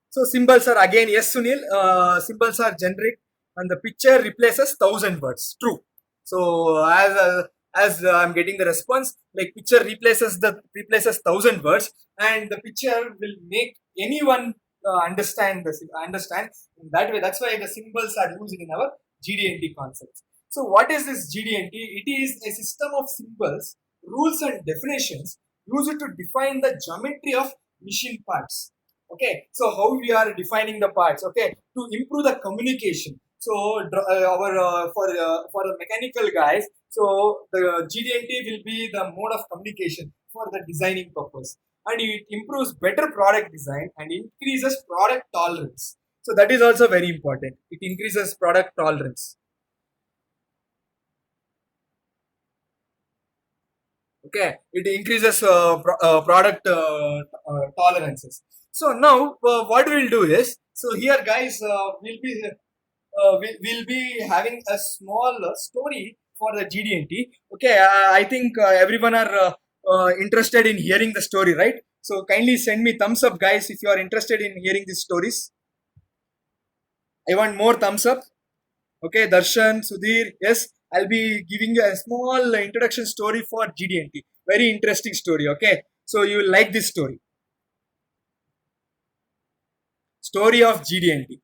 So symbols are again, yes, Sunil. Symbols are generic, and the picture replaces thousand words. True. So as I'm getting the response, like picture replaces thousand words, and the picture will make anyone understand in that way. That's why the symbols are used in our GD&T concepts. So what is this GD&T? It is a system of symbols, rules, and definitions used to define the geometry of machine parts. Okay, so how we are defining the parts? Okay, to improve the communication. So our for the mechanical guys, so the GD&T will be the mode of communication for the designing purpose, and it improves better product design and increases product tolerance. So that is also very important. It increases product tolerance. Okay, it increases product tolerances. So now what we'll do is, so here guys, we'll be having a small story for the GD&T. Okay, I think everyone are interested in hearing the story, right? So kindly send me thumbs up, guys, if you are interested in hearing these stories. I want more thumbs up. Okay, Darshan, Sudhir, yes, I'll be giving you a small introduction story for GD&T. Very interesting story. Okay, so you will like this story. Story of GD&T.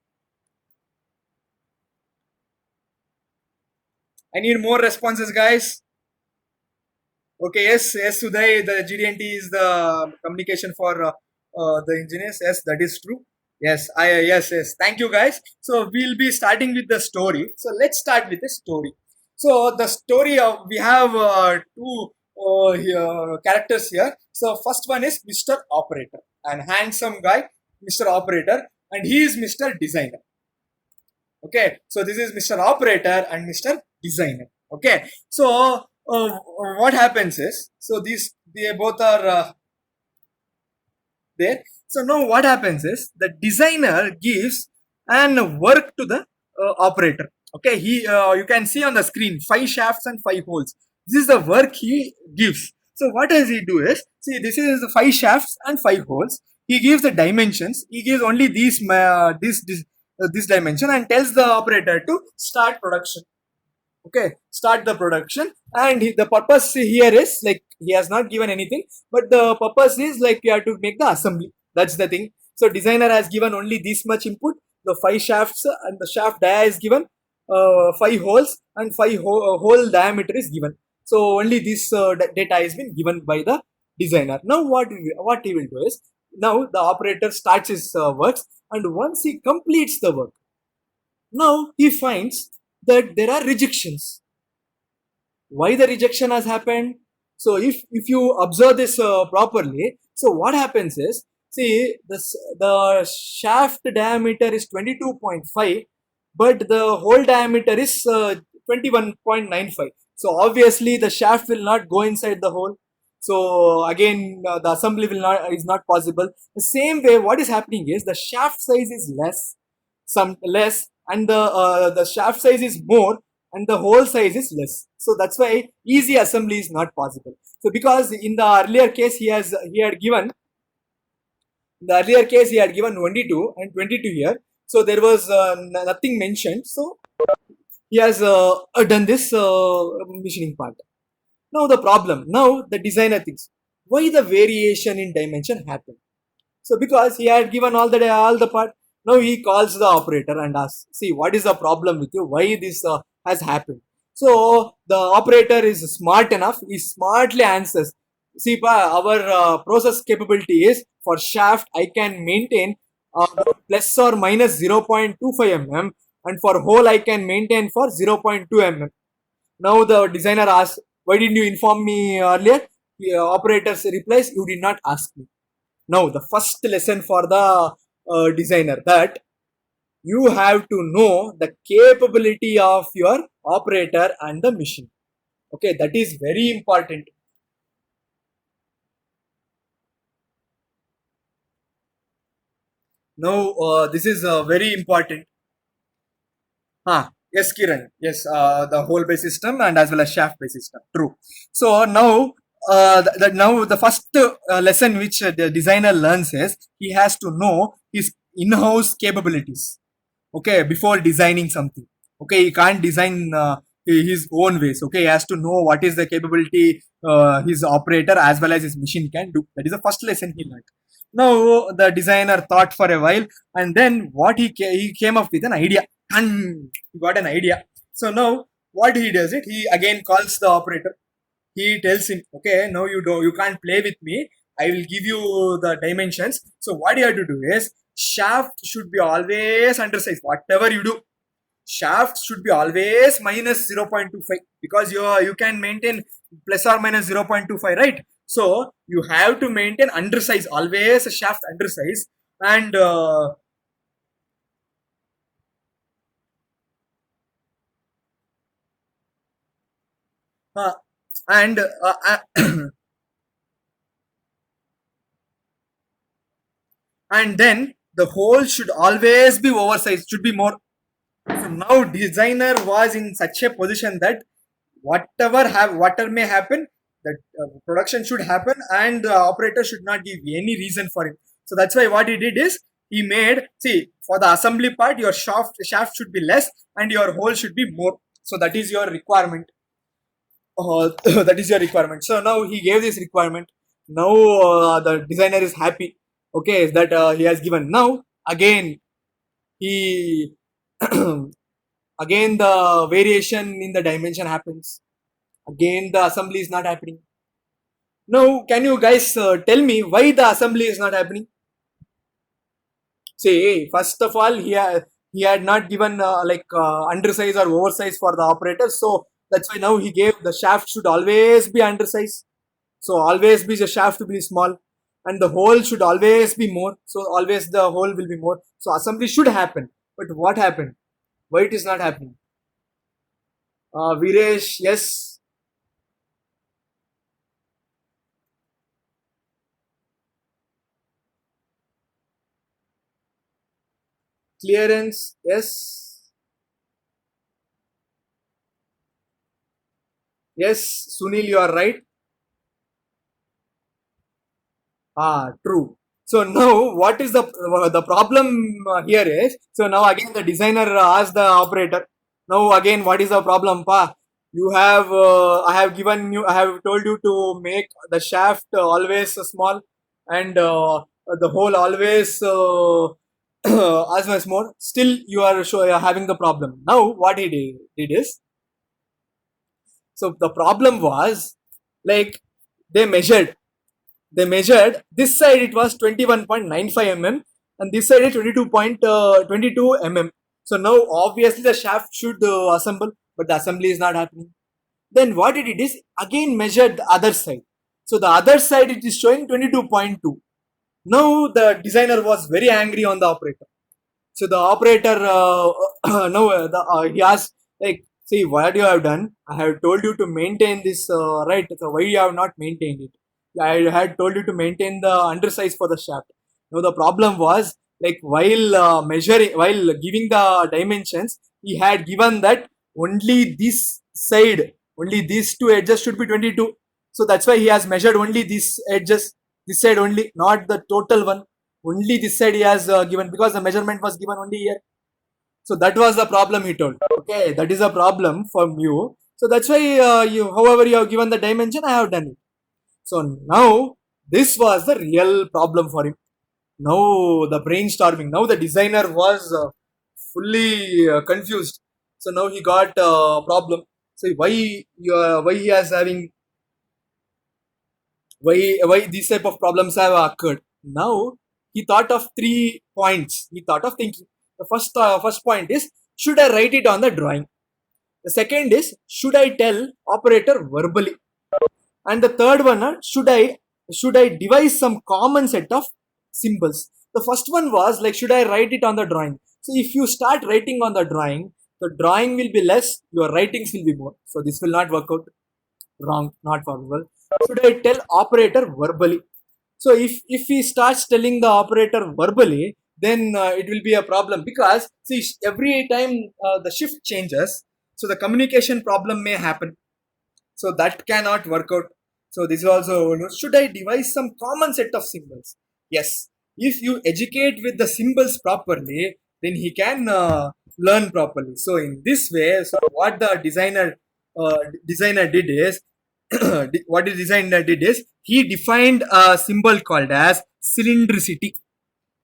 I need more responses, guys. Okay, yes, Uday, the GD&T is the communication for the engineers. Yes, that is true. Yes. Thank you, guys. So we'll be starting with the story. So let's start with the story. So the story of we have two characters here. So first one is Mr. Operator, an handsome guy, Mr. Operator, and he is Mr. Designer. Okay, so this is Mr. Operator and Mr. Designer. Okay, so what happens is, so these they both are there. So now what happens is the designer gives an work to the operator. Okay, he you can see on the screen 5 shafts and 5 holes. This is the work he gives. So what does he do is, see, this is the 5 shafts and 5 holes. He gives the dimensions. He gives only this dimension and tells the operator to start production. Okay, start the production, and the purpose here is like he has not given anything, but the purpose is like we have to make the assembly. That's the thing. So designer has given only this much input, the 5 shafts, and the shaft dia is given 5 holes, and hole diameter is given. So only this data has been given by the designer. Now what he will do is, now the operator starts his works, and once he completes the work, now he finds that there are rejections. Why the rejection has happened? So if you observe this properly, so what happens is, see, the shaft diameter is 22.5, but the hole diameter is 21.95. So obviously the shaft will not go inside the hole. So again, the assembly is not possible. The same way, what is happening is the shaft size is less, and the shaft size is more, and the hole size is less. So that's why easy assembly is not possible. So because in the earlier case he had given, in the earlier case he had given 22 and 22 here, so there was nothing mentioned. So he has done this machining part. Now the problem, now the designer thinks, why the variation in dimension happened? So because he had given all the part, now he calls the operator and asks, see, what is the problem with you? Why this has happened? So the operator is smart enough. He smartly answers. See, our process capability is for shaft. I can maintain plus or minus 0.25 mm, and for hole I can maintain for 0.2 mm. Now the designer asks, why didn't you inform me earlier? The operator replies, you did not ask me. Now the first lesson for the designer, that you have to know the capability of your operator and the machine. Okay, that is very important. Now this is very important. Yes, Kiran. Yes, the whole base system and as well as shaft base system. True. So now, now the first lesson which the designer learns is he has to know his in-house capabilities. Okay, before designing something. Okay, he can't design his own ways. Okay, he has to know what is the capability his operator as well as his machine can do. That is the first lesson he learned. Now the designer thought for a while, and then what he came up with an idea, and he got an idea. So now what he does it, he again calls the operator. He tells him, okay, now you can't play with me. I will give you the dimensions. So what you have to do is, shaft should be always undersized. Whatever you do, shaft should be always minus 0.25, because you can maintain plus or minus 0.25, right? So you have to maintain undersize, always a shaft undersize. And uh, and and then the hole should always be oversized, should be more. So now designer was in such a position that whatever may happen, that production should happen, and the operator should not give any reason for it. So that's why what he did is, he made, see, for the assembly part your shaft should be less and your hole should be more. So that is your requirement. That is your requirement. So now he gave this requirement. Now the designer is happy. Okay, that he has given. Now again he again the variation in the dimension happens. Again the assembly is not happening. Now can you guys tell me why the assembly is not happening? See, first of all, he had not given undersize or oversize for the operator. So that's why now he gave the shaft should always be undersized. So always be the shaft to be small, and the hole should always be more. So always the hole will be more. So assembly should happen. But what happened? Why it is not happening? Viresh, yes. Clearance, yes. Yes, Sunil, you are right. True. So now, what is the problem here is? So now again, the designer asked the operator. Now again, what is the problem, pa? You have I have told you to make the shaft always small, and the hole always as much more. Still, you are having the problem. Now, what he did is, so the problem was, like, they measured this side it was 21.95 mm, and this side is 22.22 mm. So now obviously the shaft should assemble, but the assembly is not happening. Then what it is, again measured the other side. So the other side it is showing 22.2. Now the designer was very angry on the operator. So the operator no he asked, like, see, what you have done, I have told you to maintain this, right? So why you have not maintained it? I had told you to maintain the undersize for the shaft. Now the problem was, like, while measuring, while giving the dimensions, he had given that only this side, only these two edges should be 22. So that's why he has measured only these edges, this side only, not the total one. Only this side he has given, because the measurement was given only here. So that was the problem, he told. Okay, that is a problem from you. So that's why however you have given the dimension, I have done it. So now this was the real problem for him. Now the brainstorming. Now the designer was fully confused. So now he got a problem. So why he is having why these type of problems have occurred. Now he thought of 3 points. He thought of thinking. The first point is, should I write it on the drawing? The second is, should I tell operator verbally? And the third one, should I devise some common set of symbols? The first one was like, should I write it on the drawing? So if you start writing on the drawing will be less, your writings will be more, so this will not work out. Wrong, not possible. Should I tell operator verbally? So if he starts telling the operator verbally, then it will be a problem, because see, every time the shift changes, so the communication problem may happen. So that cannot work out. So this is also, should I devise some common set of symbols? Yes, if you educate with the symbols properly, then he can learn properly. So in this way, so what the designer did is, what the designer did is, he defined a symbol called as cylindricity.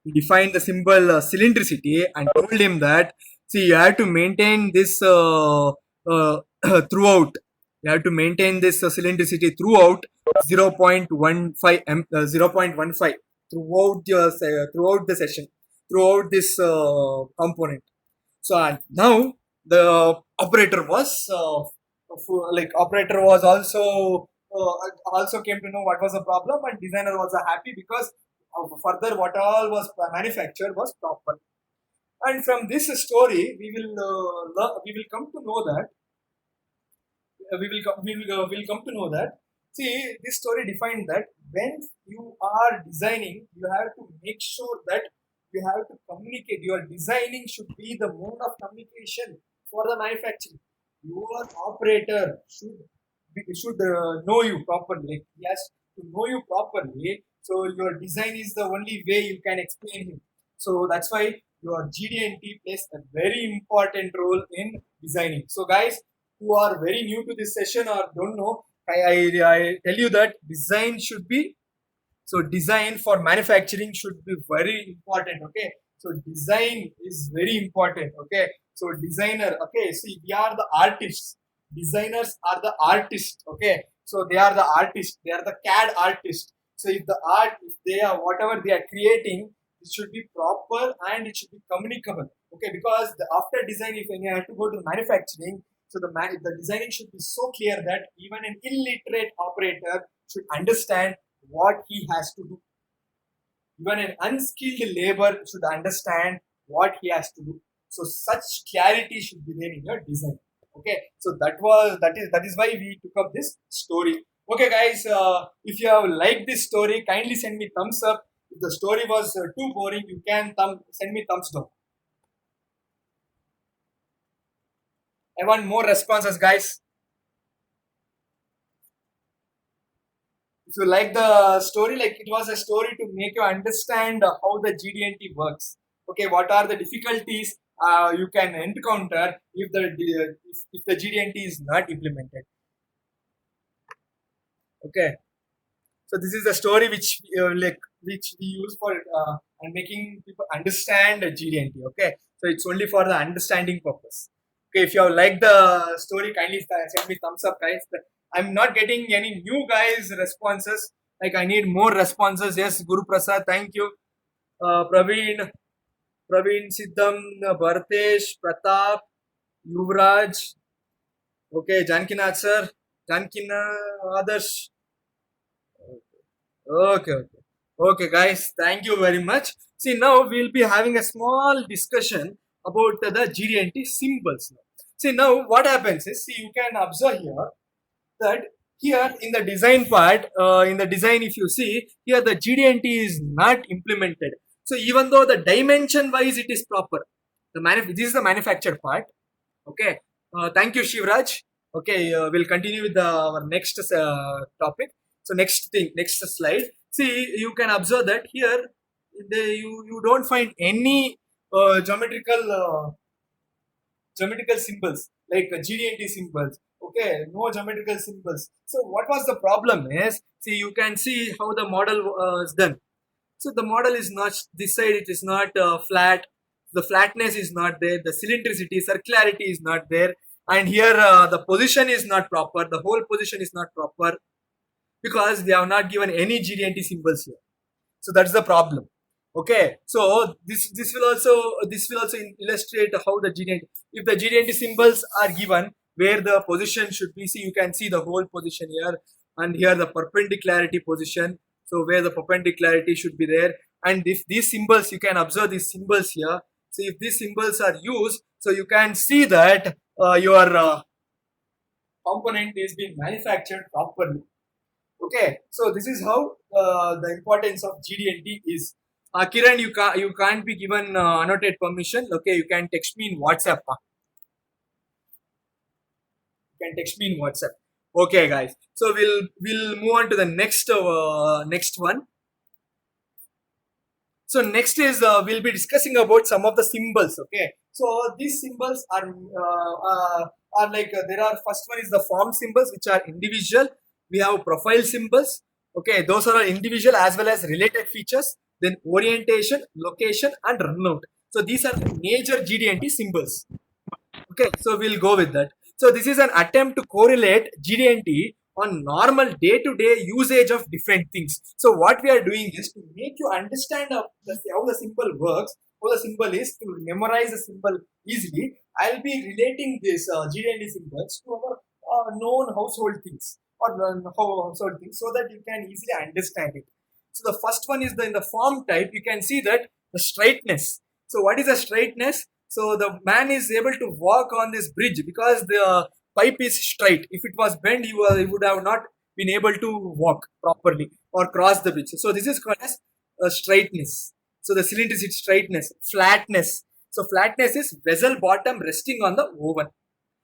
He defined the symbol cylindricity and told him that, see, you have to maintain this throughout. You have to maintain this cylindricity throughout 0.15 throughout throughout the session, throughout this component. So now the operator was operator was also came to know what was the problem, and designer was happy, because further what all was manufactured was proper. And from this story, we will come to know that we will come to know that, see, this story defined that when you are designing, you have to make sure that you have to communicate. Your designing should be the mode of communication for the manufacturing. Your operator should know you properly. He has to know you properly. So your design is the only way you can explain him. So that's why your GD&T plays a very important role in designing. So guys who are very new to this session or don't know, I tell you that design should be, so design for manufacturing should be very important. Okay, so design is very important. Okay, so designer, okay, see, we are the artists. Designers are the artists. Okay, so they are the artists, they are the CAD artists. So if the art, if they are, whatever they are creating, it should be proper and it should be communicable. Okay, because after design, if you have to go to manufacturing, so the designing should be so clear that even an illiterate operator should understand what he has to do. Even an unskilled labor should understand what he has to do. So such clarity should be there in your design. Okay, so that is why we took up this story. Okay, guys, if you have liked this story, kindly send me thumbs up. If the story was too boring, you can send me thumbs down. I want more responses, guys. If you like the story, like it was a story to make you understand how the GD&T works. Okay, what are the difficulties you can encounter if the GD&T is not implemented. Okay, so this is a story which we use for and making people understand GD&T. Okay, so it's only for the understanding purpose. Okay, if you have liked the story, kindly send me thumbs up, guys. I'm not getting any new guys responses. Like I need more responses. Yes, Guru Prasad, thank you. Praveen Siddham, Bhartesh, Pratap, Yuvraj. Okay, Jankinath sir, others. Okay, guys. Thank you very much. See, now we'll be having a small discussion about the GD&T symbols. See, now what happens is, see, you can observe here that here in the design part, in the design, if you see here, the GD&T is not implemented. So even though the dimension wise it is proper, this is the manufactured part. Okay. Thank you, Shivraj. Okay, we'll continue with our next topic. So next slide. See, you can observe that here, you don't find any geometrical geometrical symbols like GDNT symbols. Okay, no geometrical symbols. So what was the problem is, see, you can see how the model is done. So the model is not, this side it is not flat, the flatness is not there, the cylindricity, circularity is not there, and here the position is not proper, the whole position is not proper, because they have not given any GDNT symbols here. So that's the problem. Okay, so this will also illustrate how the GDNT, if the GDNT symbols are given where the position should be, see, you can see the whole position here, and here the perpendicularity position, so where the perpendicularity should be there. And if these symbols, you can observe these symbols here, so if these symbols are used, so you can see that your component is being manufactured properly. Okay, so this is how the importance of GD&T is. Kiran, you can't be given annotate permission. Okay, you can text me in WhatsApp. You can text me in WhatsApp. Okay, guys. So we'll move on to the next one. So next is we'll be discussing about some of the symbols. Okay, so these symbols are like there are, first one is the form symbols, which are individual. We have profile symbols. Okay, those are individual as well as related features. Then orientation, location, and runout. So these are the major GD&T symbols. Okay, so we'll go with that. So this is an attempt to correlate GD&T on normal day-to-day usage of different things. So what we are doing is to make you understand how the symbol works, how the symbol is, to memorize the symbol easily. I'll be relating this GD&T symbols to our known household things, or household things, so that you can easily understand it. So the first one is in the form type. You can see that the straightness. So what is the straightness? So the man is able to walk on this bridge because the pipe is straight. If it was bent, he would have not been able to walk properly or cross the bridge. So this is called as straightness. So the cylindricity, straightness, flatness. So flatness is vessel bottom resting on the oven.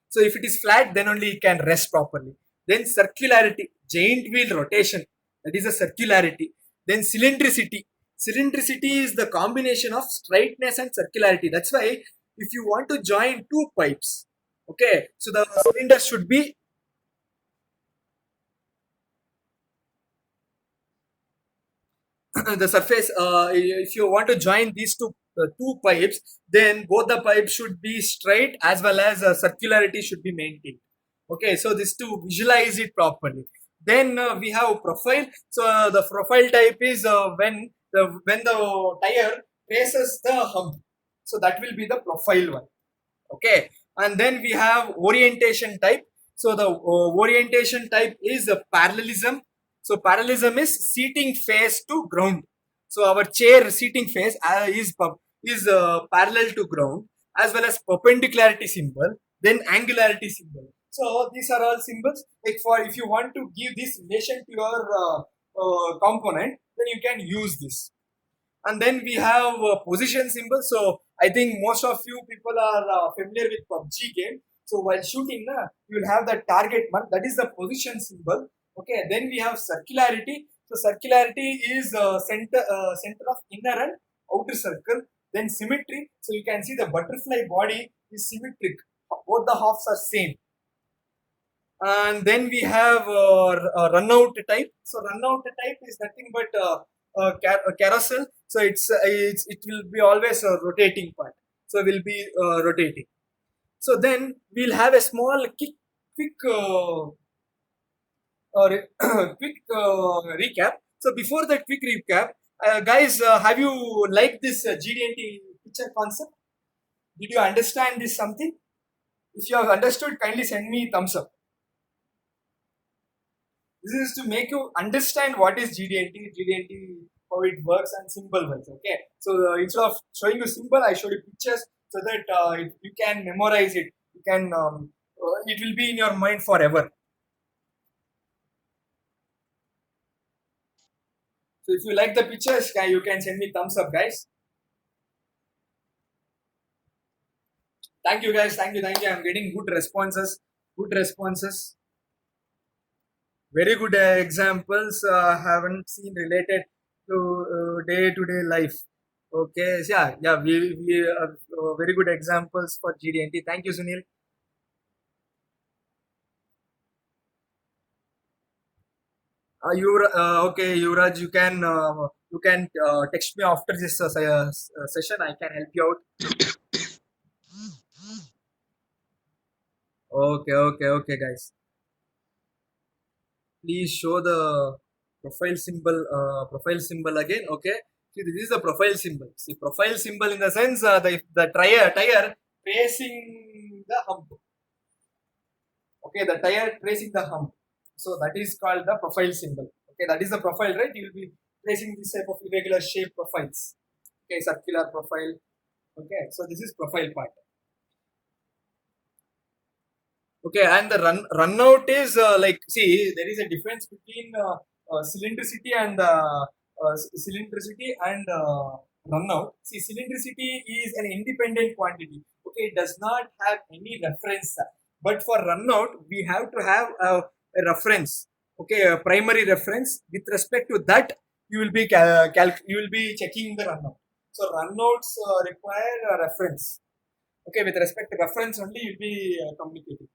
So if it is flat, then only it can rest properly. Then circularity, giant wheel rotation. That is a circularity. Then cylindricity. Cylindricity is the combination of straightness and circularity. That's why if you want to join two pipes, okay, so the cylinder should be the surface. If you want to join these two pipes, then both the pipes should be straight as well as circularity should be maintained. Okay, so this to visualize it properly. Then we have profile. So the profile type is when the tire faces the hump. So that will be the profile one. Okay, and then we have orientation type. So the orientation type is parallelism. So parallelism is seating face to ground. So our chair seating face is parallel to ground, as well as perpendicularity symbol, then angularity symbol. So these are all symbols. Like, for if you want to give this relation to your component, then you can use this. And then we have position symbol. So I think most of you people are familiar with PUBG game. So while shooting, you will have the target mark, that is the position symbol. Okay, then we have circularity. So circularity is center of inner and outer circle. Then symmetry. So you can see the butterfly body is symmetric, both the halves are same. And then we have runout type. So runout type is nothing but a carousel. So it will be always a rotating part. So will be rotating. So then we'll have a small quick quick recap. So before that quick recap, guys, have you liked this GD&T picture concept? Did you understand this something? If you have understood, kindly send me thumbs up. This is to make you understand what is GD&T, how it works, and symbol wise. Okay, so instead of showing you symbol, I showed you pictures so that you can memorize it. You can it will be in your mind forever. So if you like the pictures, you can send me thumbs up, guys. Thank you, guys. Thank you. I'm getting good responses. Good responses. Very good examples. Haven't seen related to day-to-day life. Okay, yeah, yeah, we are very good examples for GD&T. Thank you, Sunil. Okay, Yuvraj, you can text me after this session. I can help you out. Okay, okay, okay, guys. Please show the profile symbol again. Okay, see, this is the profile symbol. See, profile symbol in the sense the tire tracing the hump. Okay, the tire tracing the hump. So that is called the profile symbol. Okay, that is the profile, right? You will be tracing this type of irregular shape profiles. Okay, circular profile. Okay, so this is profile part. Okay, and the run out is like, see, there is a difference between cylindricity and cylindricity and run out. See, cylindricity is an independent quantity. Okay, it does not have any reference. But for run out, we have to have a reference. Okay, a primary reference. With respect to that, you will be you will be checking the run out. So run outs require a reference. Okay, with respect to reference only, you'll be communicating.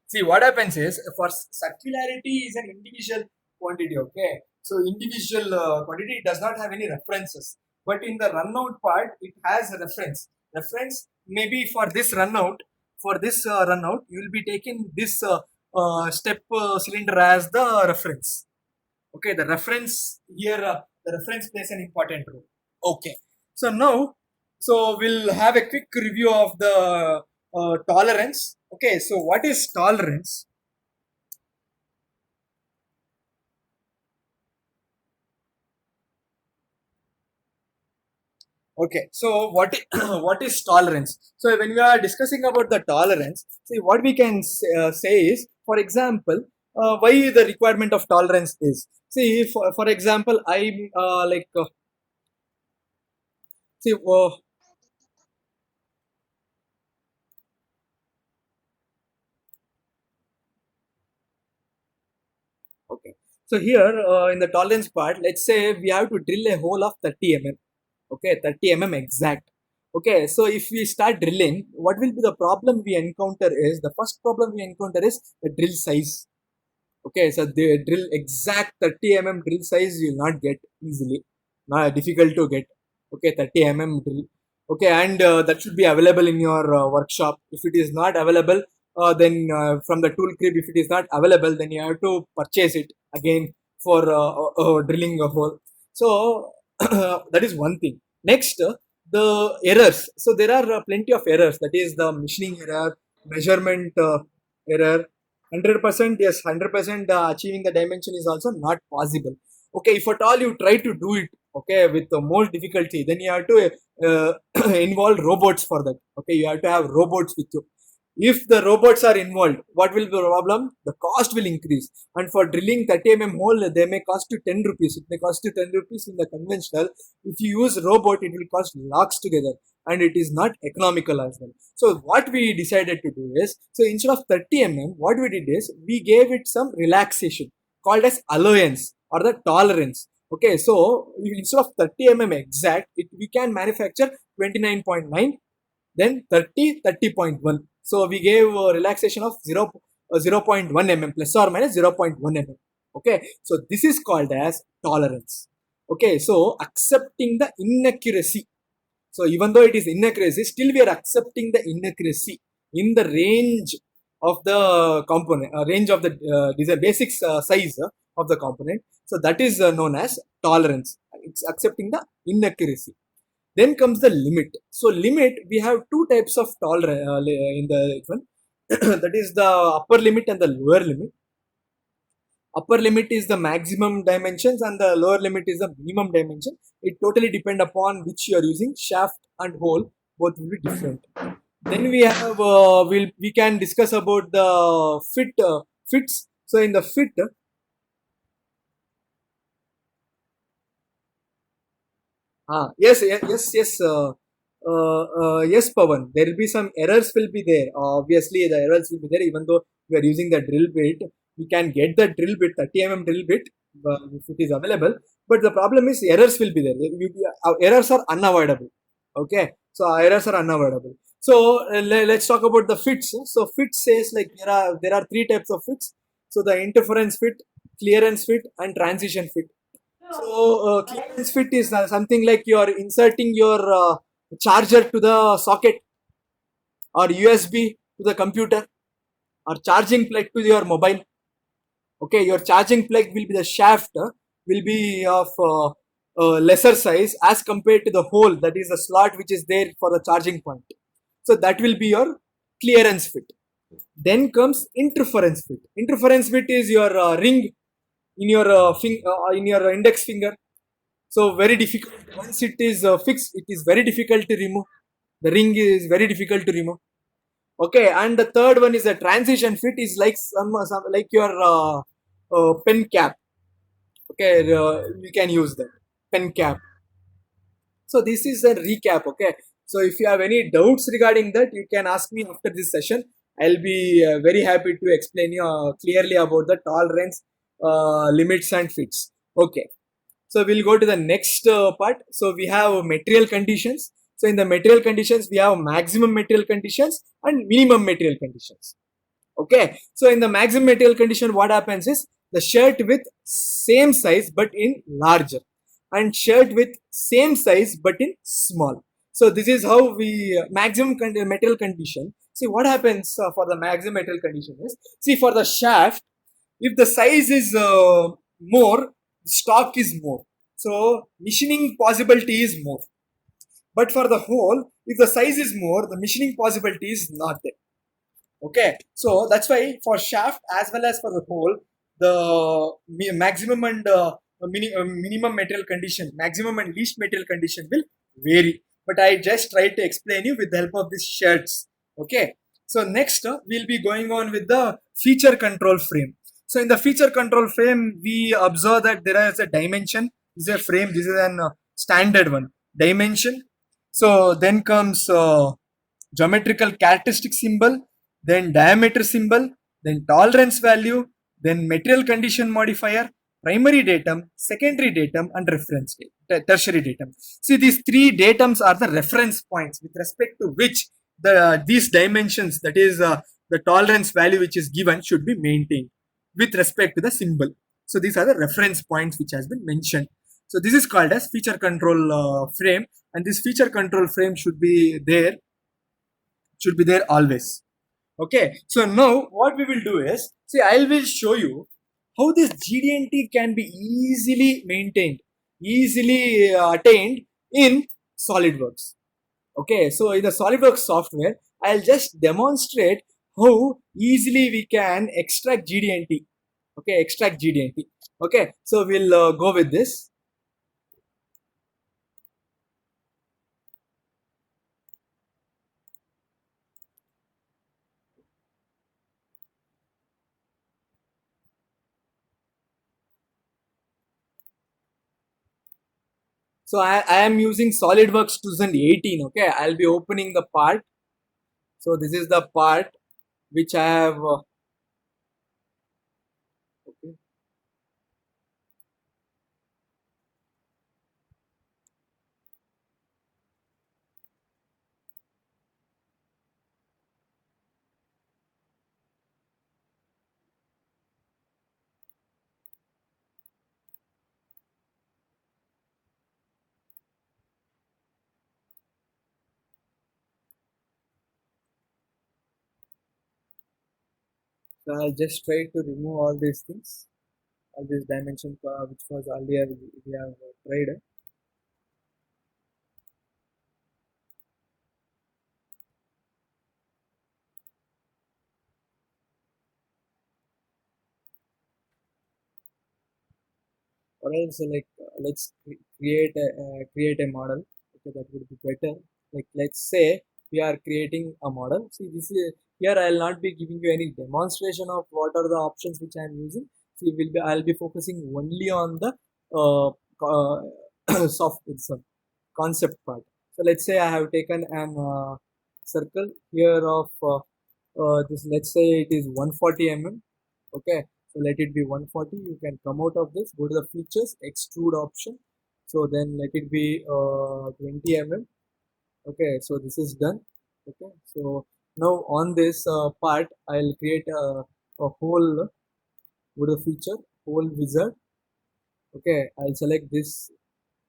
See, what happens is for circularity is an individual quantity, okay? So individual quantity does not have any references. But in the run out part, it has a reference. Reference maybe for this run out, you will be taking this step cylinder as the reference. Okay, the reference here, the reference plays an important role. Okay, so now, so we'll have a quick review of the tolerance. Okay, so what is tolerance? Okay, so what is tolerance? So when we are discussing about the tolerance, see what we can say is, for example, why the requirement of tolerance is. See, for example, I'm see okay. So here in the tolerance part, let's say we have to drill a hole of 30 mm. Okay, 30 mm exact. Okay, so if we start drilling, what will be the problem we encounter is, the first problem we encounter is the drill size. Okay, so the drill exact 30 mm drill size you will not get easily, not difficult to get. Okay, 30 mm drill. Okay, and that should be available in your workshop. If it is not available, then from the tool crib, if it is not available, then you have to purchase it again for drilling a hole. So that is one thing. Next, the errors. So there are plenty of errors. That is the machining error, measurement error. 100%, yes, 100% achieving the dimension is also not possible. Okay, if at all you try to do it, okay, with the most difficulty, then you have to uh, involve robots for that. Okay, you have to have robots with you. If the robots are involved, what will be the problem? The cost will increase. And for drilling 30 mm hole, they may cost you 10 rupees. It may cost you 10 rupees in the conventional. If you use robot, it will cost lakhs together, and it is not economical as well. So what we decided to do is, so instead of 30 mm, what we did is we gave it some relaxation called as allowance or the tolerance. Okay, so instead of 30 mm exact, we can manufacture 29.9, then 30, 30.1. So we gave a relaxation of 0 0.1 mm plus or minus 0.1 mm. Okay, so this is called as tolerance. Okay, so accepting the inaccuracy. So even though it is inaccuracy, still we are accepting the inaccuracy in the range of the component, range of the design, basic size of the component. So that is known as tolerance. It's accepting the inaccuracy. Then comes the limit. So limit, we have two types of tolerance in the one. That is the upper limit and the lower limit. Upper limit is the maximum dimensions and the lower limit is the minimum dimension. It totally depend upon which you are using. Shaft and hole both will be different. Then we have we can discuss about the fits. So in the fit, yes, yes. Yes, Pawan. There will be some errors will be there. Obviously, the errors will be there. Even though we are using the drill bit, we can get the drill bit, 30 mm drill bit. if it is available. But the problem is errors will be there. Errors are unavoidable. Okay, so errors are unavoidable. So let's talk about the fits. So fit says like there are three types of fits. So the interference fit, clearance fit, and transition fit. So clearance fit is something like you are inserting your charger to the socket, or USB to the computer, or charging plug to your mobile. Okay, your charging plug will be the shaft will be of lesser size as compared to the hole, that is the slot which is there for the charging point. So that will be your clearance fit. Then comes interference fit. Interference fit is your ring in your in your index finger. So very difficult. Once it is fixed, it is very difficult to remove. The ring is very difficult to remove. Okay, and the third one is a transition fit. Is like some like your pen cap. Okay, we can use that pen cap. So this is a recap. Okay, so if you have any doubts regarding that, you can ask me after this session. I'll be very happy to explain you clearly about the tolerance, limits, and fits. Okay, so we'll go to the next part. So we have material conditions. So in the material conditions, we have maximum material conditions and minimum material conditions. Okay, so in the maximum material condition, what happens is the shirt with same size but in larger, and shirt with same size but in small. So this is how we maximum material condition. See what happens for the maximum material condition is, see for the shaft, if the size is more, stock is more, so machining possibility is more. But for the hole, if the size is more, the machining possibility is not there. Okay, so that's why for shaft as well as for the hole, the maximum and minimum material condition, maximum and least material condition will vary. But I just try to explain you with the help of these shirts. Okay, so next we'll be going on with the feature control frame. So in the feature control frame, we observe that there is a dimension. This is a frame. This is an standard one. Dimension. So then comes geometrical characteristic symbol, then diameter symbol, then tolerance value, then material condition modifier, primary datum, secondary datum, and reference tertiary datum. See, these three datums are the reference points with respect to which these dimensions, that is the tolerance value which is given, should be maintained with respect to the symbol. So these are the reference points which has been mentioned. So this is called as feature control frame, and this feature control frame should be there always. Okay, so now what we will do is, see, I will show you how this GD&T can be easily maintained, easily attained in SolidWorks. Okay, so in the SolidWorks software, I'll just demonstrate how easily we can extract GD&T. Okay, extract GD&T. Okay, so we'll go with this. So I am using SolidWorks 2018. Okay, I'll be opening the part. So this is the part which I have. Okay. So I'll just try to remove all these things, all these dimension which was earlier we have tried. Or else like let's create a model. Okay, that would be better. Like let's say we are creating a model. See, this is here I'll not be giving you any demonstration of what are the options which I am using. See, I'll be focusing only on the soft itself, concept part. So let's say I have taken an circle here of this, let's say it is 140 mm. Okay, So let it be 140. You can come out of this, go to the features, extrude option. So then let it be 20 mm. Okay, so this is done. Okay, so now on this part, I'll create a whole, go to the feature, whole wizard. Okay, I'll select this.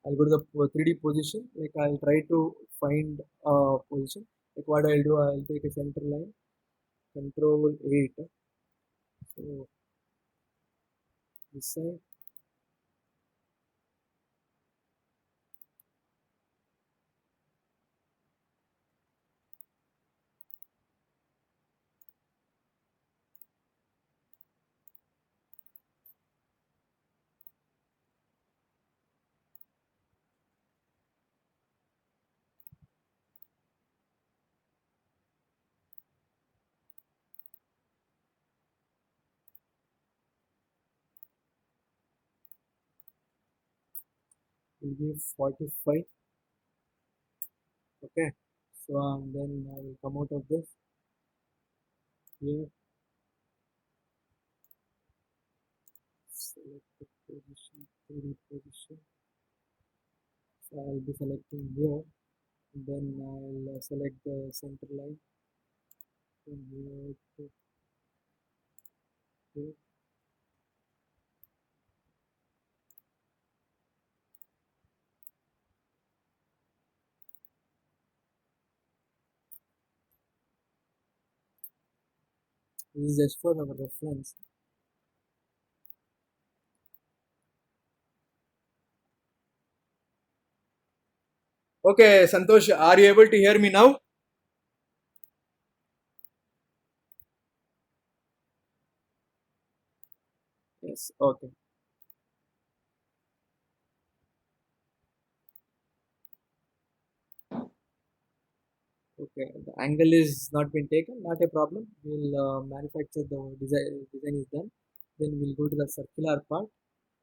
I'll go to the 3D position. Like I'll try to find a position. Like what I'll do, I'll take a center line, control 8. So this side will give 45. Okay, so then I will come out of this here, select the position, 3D position. So I'll be selecting here, and then I'll select the center line from here to here. This is just for our reference. Okay, Santosh, are you able to hear me now? Yes. Okay. Okay. The angle is not been taken. Not a problem. We'll manufacture the design. Design is done. Then we'll go to the circular part.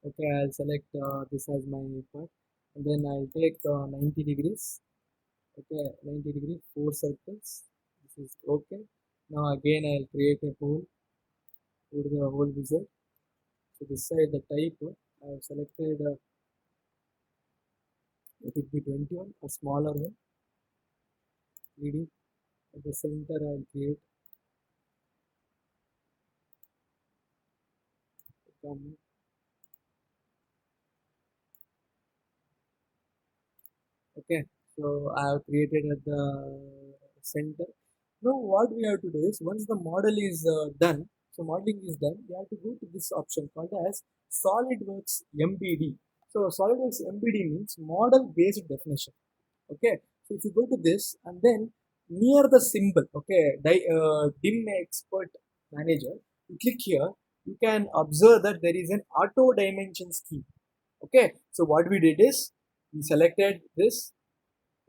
Okay. I'll select this as my part, and then I'll take 90 degrees. Okay, 90 degrees, four circles. This is okay. Now again I'll create a hole. Go to the hole wizard. So this side the type I've selected. Let it be 21, a smaller one. 3D. At the center I'll create a comma. Okay, so I have created at the center. Now what we have to do is once the model is done, so modeling is done, we have to go to this option called as SolidWorks MBD. So SolidWorks MBD means model based definition. Okay, so if you go to this and then near the symbol, okay, dim expert manager, you click here, you can observe that there is an auto dimension scheme. Okay, so what we did is we selected this.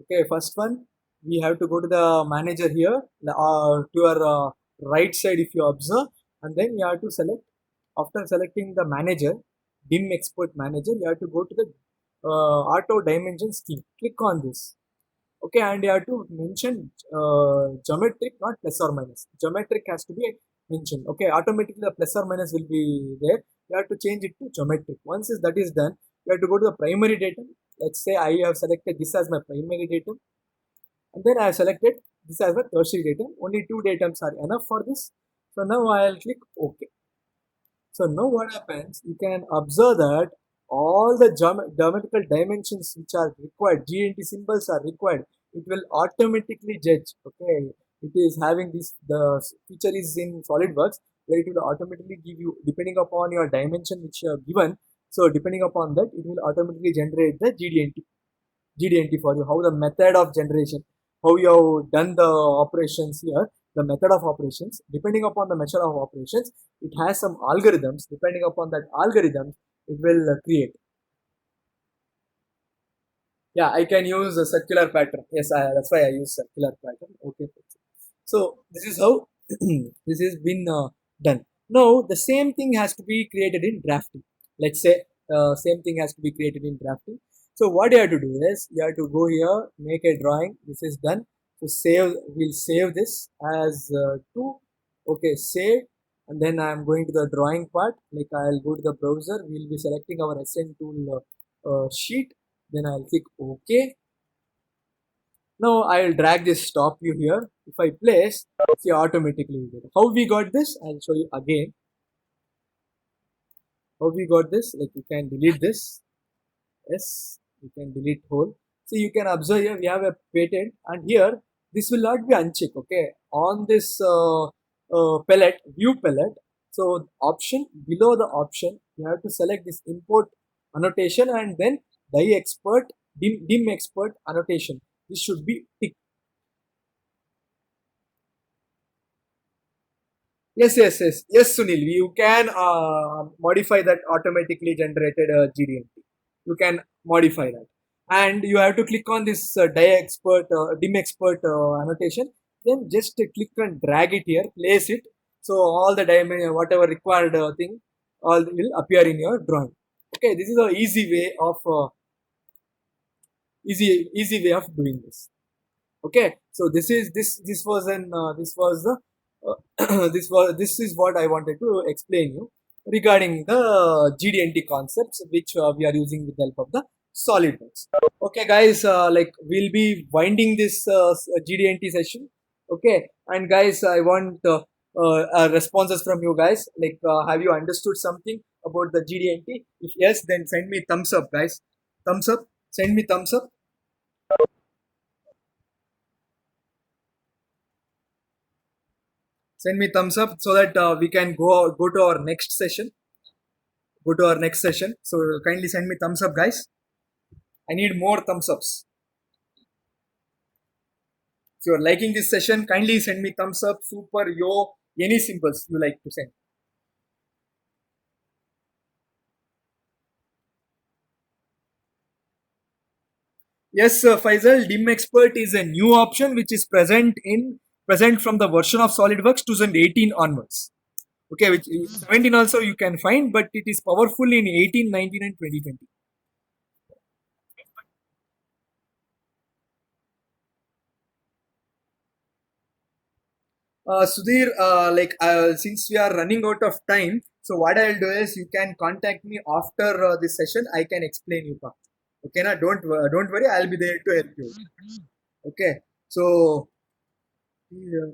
Okay, first one we have to go to the manager here, to your right side if you observe, and then you have to select. After selecting the manager, dim expert manager, you have to go to the auto dimension scheme. Click on this. Okay, and you have to mention geometric, not plus or minus. Geometric has to be mentioned. Okay, automatically the plus or minus will be there. You have to change it to geometric. Once that is done, you have to go to the primary datum. Let's say I have selected this as my primary datum, and then I have selected this as my tertiary datum. Only two datums are enough for this. So now I'll click OK. So now what happens, you can observe that all the geometrical dimensions which are required, GNT symbols are required, it will automatically judge. Okay, it is having this, the feature is in SolidWorks where it will automatically give you, depending upon your dimension which you have given. So depending upon that, it will automatically generate the GDNT for you, how the method of generation, how you have done the operations here, the method of operations. Depending upon the method of operations, it has some algorithms. Depending upon that algorithm, it will create. Yeah, I can use a circular pattern. Yes, that's why I use circular pattern. Okay. So this is how this has been done. Now the same thing has to be created in drafting. Let's say same thing has to be created in drafting. So what you have to do is you have to go here, make a drawing. This is done. So save. We'll save this as two. Okay, save. and then I'm going to the drawing part. Like I'll go to the browser, we'll be selecting our SN tool sheet, then I'll click OK. Now I'll drag this top view here. If I place, see automatically. How we got this? I'll show you again. How we got this? Like you can delete this. Yes, you can delete whole. So you can observe here we have a patent, and here this will not be unchecked. Okay, on this palette, view palette. So option below the option, you have to select this import annotation and then die expert dim expert annotation. This should be ticked. Yes, Sunil. You can modify that automatically generated GDNT. You can modify that, and you have to click on this dim expert annotation. Then just click and drag it here, place it. So all the dimension, whatever required thing, all will appear in your drawing. Okay, this is a easy way of doing this. Okay, so this was an this was the this is what I wanted to explain you regarding the GD&T concepts which we are using with the help of the SolidWorks. Okay guys, like we'll be winding this GD&T session. Okay, and guys, I want responses from you guys, like have you understood something about the GD&T? If yes, then send me thumbs up, guys. Thumbs up, send me thumbs up. Send me thumbs up so that we can go to our next session. Go to our next session. So kindly send me thumbs up, guys. I need more thumbs ups. If you're liking this session, kindly send me thumbs up, super, yo, any symbols you like to send. Yes, Faisal, Dim Expert is a new option which is present from the version of SolidWorks 2018 onwards. Okay, which 17 also you can find, but it is powerful in 18, 19, and 2020. Sudhir, since we are running out of time, so what I'll do is you can contact me after this session. I can explain you. Okay, na? Don't worry. I'll be there to help you. Okay. So yeah.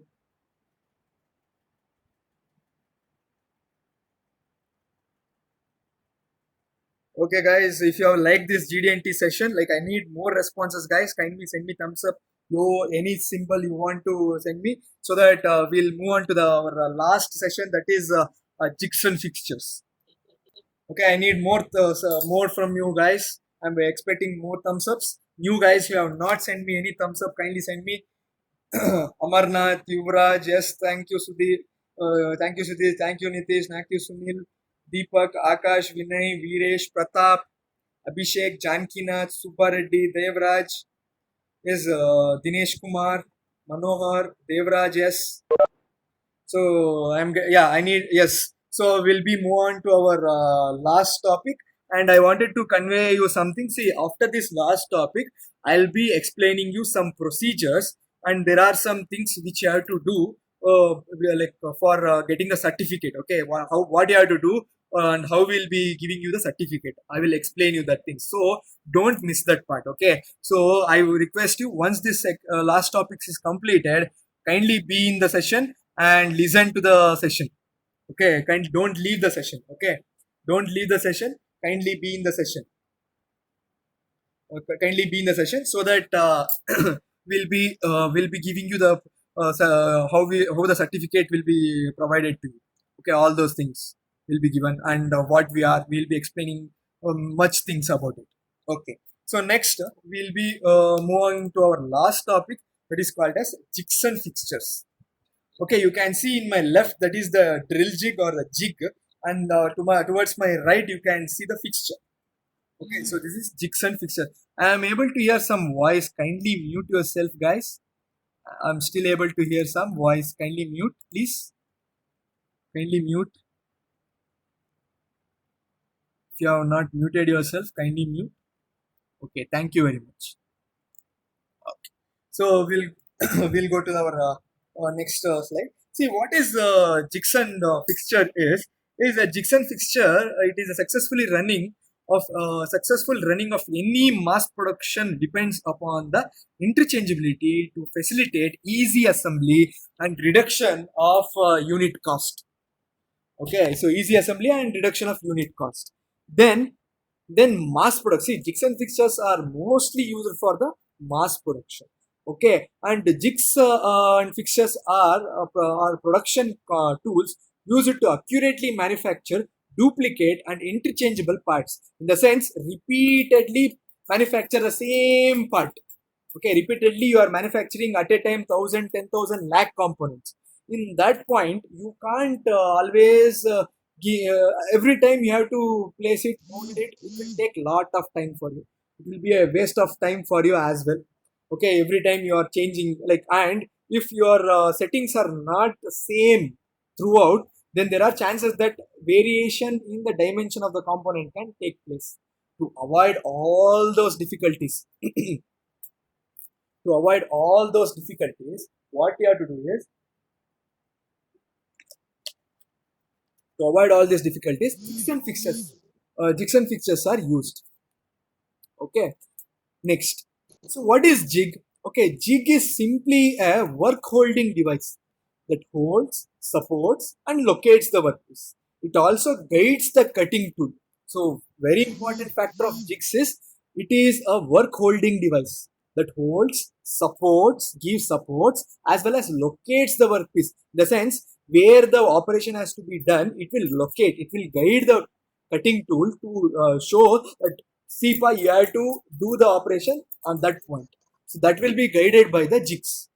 Okay, guys, if you have liked this GD&T session, like I need more responses, guys. Kindly send me thumbs up. Yo, any symbol you want to send me, so that we'll move on to the our last session, that is jigs and fixtures. Okay, I need more from you guys. I'm expecting more thumbs ups. You guys who have not sent me any thumbs up, kindly send me. Amarnath, Yuvraj, yes, thank you, Sudhir. Thank you, Sudhir. Thank you, Nitish. Thank you, Sunil. Deepak, Akash, Vinay, Viresh, Pratap, Abhishek, Jankinath, Subba Reddy, Devraj, yes, Dinesh Kumar, Manohar, Devraj, yes. So I need, yes. So we'll be move on to our last topic, and I wanted to convey you something. See, after this last topic, I'll be explaining you some procedures, and there are some things which you have to do, for getting the certificate. Okay, what you have to do, and how we'll be giving you the certificate. I will explain you that thing. So don't miss that part. Okay. So I will request you, once this last topic is completed, kindly be in the session and listen to the session. Okay, don't leave the session. Okay, don't leave the session. Kindly be in the session. Kindly be in the session so that we'll be giving you the how the certificate will be provided to you. Okay, all those things will be given, and what we'll be explaining much things about it. Okay, so next we'll be moving to our last topic, that is called as jigs and fixtures. Okay, you can see in my left, that is the drill jig or the jig, and towards my right you can see the fixture. Okay, so this is jigs and fixture. I am able to hear some voice. Kindly mute yourself, guys. I'm still able to hear some voice. Kindly mute, please. Kindly mute. If you have not muted yourself, kindly mute. Okay, thank you very much. Okay. So we'll we'll go to our next slide. See, what is Jigsaw fixture is a Jigsaw fixture. It is a successful running of any mass production depends upon the interchangeability to facilitate easy assembly and reduction of unit cost. Okay, so easy assembly and reduction of unit cost. Then mass production. See, jigs and fixtures are mostly used for the mass production. Okay, and the jigs and fixtures are production tools used to accurately manufacture, duplicate, and interchangeable parts. In the sense, repeatedly manufacture the same part. Okay, repeatedly you are manufacturing at a time 1,000, 10,000 lakh components. In that point, you can't always every time you have to place it, mold it. It will take lot of time for you. It will be a waste of time for you as well. Okay, every time you are changing, like, and if your settings are not the same throughout, then there are chances that variation in the dimension of the component can take place. To avoid all those difficulties, what you have to do is, to avoid all these difficulties, jigs and fixtures are used. Okay, next. So what is jig? Okay, jig is simply a work holding device that holds, supports, and locates the workpiece. It also guides the cutting tool. So very important factor of jigs is it is a work holding device that holds, supports, gives supports, as well as locates the workpiece. In the sense where the operation has to be done, it will locate, it will guide the cutting tool to show that CPA you have to do the operation on that point. So that will be guided by the jigs.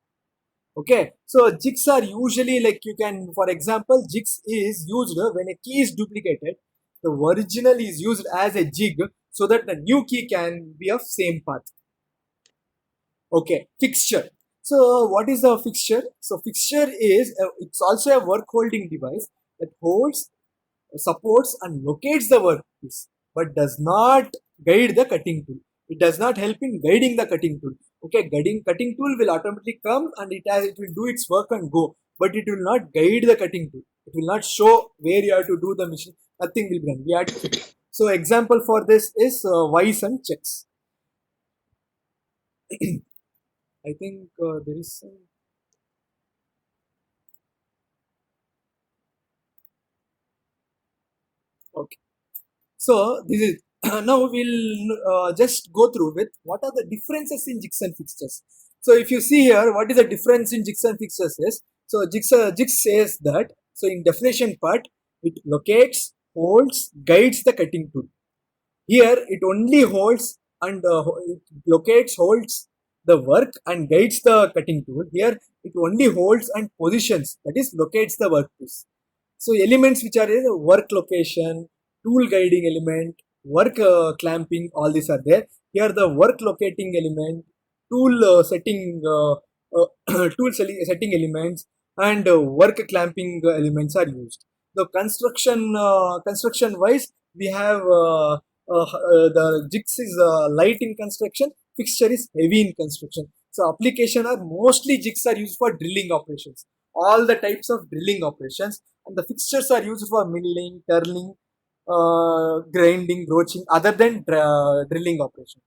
Okay, so jigs are usually, like, you can, for example, jigs is used when a key is duplicated. The original is used as a jig so that the new key can be of same path. Okay, fixture. So what is a fixture? So fixture is it's also a work holding device that holds, supports, and locates the workpiece, but does not guide the cutting tool. It does not help in guiding the cutting tool. Okay, guiding cutting tool will automatically come and it will do its work and go, but it will not guide the cutting tool. It will not show where you have to do the machine. Nothing will be done. We have to. So example for this is Vice and checks. I think there is some. Okay. So this is now we'll just go through with what are the differences in jigs and fixtures. So if you see here, what is the difference in jigs and fixtures is, so jigs says that, so in definition part, it locates, holds, guides the cutting tool. Here it only holds and it locates, holds the work and guides the cutting tool. Here it only holds and positions, that is locates the workpiece. So elements which are in work location, tool guiding element, work clamping, all these are there. Here the work locating element, tool setting, setting elements, and work clamping elements are used. The construction wise, we have the jigs is light in construction, fixture is heavy in construction. So application are mostly jigs are used for drilling operations, all the types of drilling operations, and the fixtures are used for milling, turning, grinding, broaching, other than drilling operation.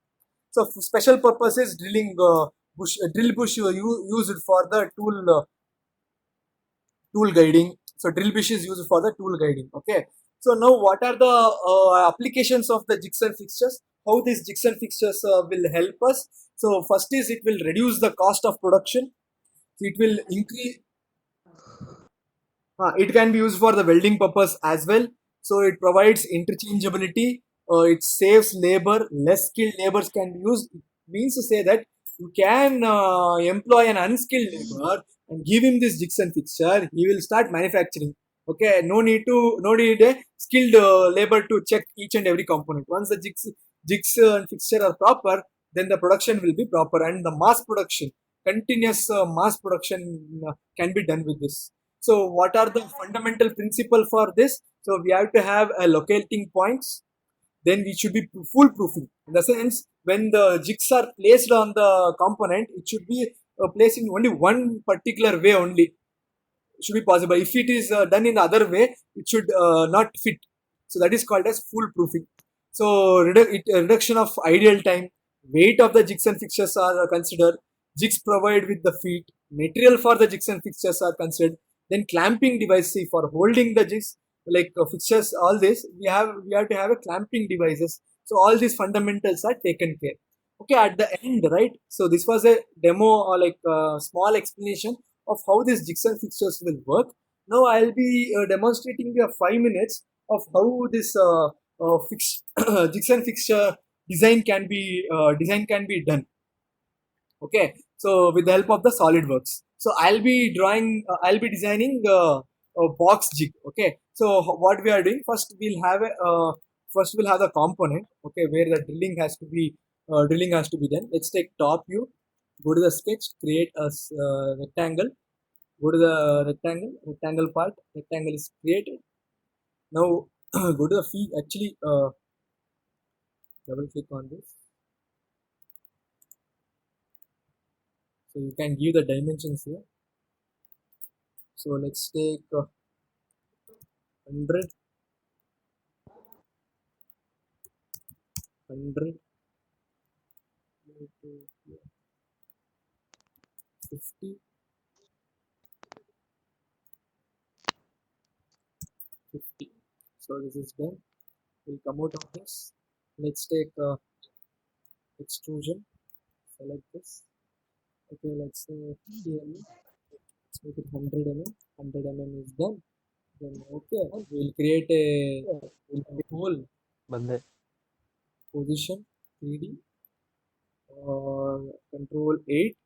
So special purposes drilling drill bush used for the tool guiding. So drill bush is used for the tool guiding. Okay. So now what are the applications of the jigs and fixtures? How these jigs and fixtures will help us? So first is it will reduce the cost of production. It will increase. It can be used for the welding purpose as well. So it provides interchangeability. It saves labor. Less skilled laborers can be used. It means to say that you can employ an unskilled labor and give him this jigs and fixture. He will start manufacturing. Okay, no need a skilled labor to check each and every component. Once the jigs and fixture are proper, then the production will be proper, and the mass production, continuous mass production can be done with this. So what are the fundamental principle for this? So we have to have a locating points. Then we should be foolproofing. In the sense, when the jigs are placed on the component, it should be placed in only one particular way only. should be possible. If it is done in other way, it should not fit. So that is called as foolproofing. So reduction of ideal time, weight of the jigs and fixtures are considered. Jigs provided with the feet, material for the jigs and fixtures are considered. Then clamping device, see, for holding the jigs like fixtures, all this we have to have a clamping devices. So all these fundamentals are taken care. Okay, at the end, right? So this was a demo or like a small explanation of how these jigs and fixtures will work. Now I'll be demonstrating you 5 minutes of how this jigs and fixture design can be done. Okay, so with the help of the SolidWorks. So I'll be designing a box jig. Okay, so what we are doing first, first we'll have the component. Okay, where the drilling has to be done. Let's take top view. Go to the sketch, create a rectangle. Go to the rectangle part. Rectangle is created. Now go to the feet. Actually, double click on this. So you can give the dimensions here. So let's take 100, 100, 50, 50. So this is done. We'll come out of this. Let's take extrusion. Select this. Okay, let's say 50 mm. Let's make it 100 mm. 100 mm is done. Then okay, we'll create a hole बंदे position 3D. Control 8.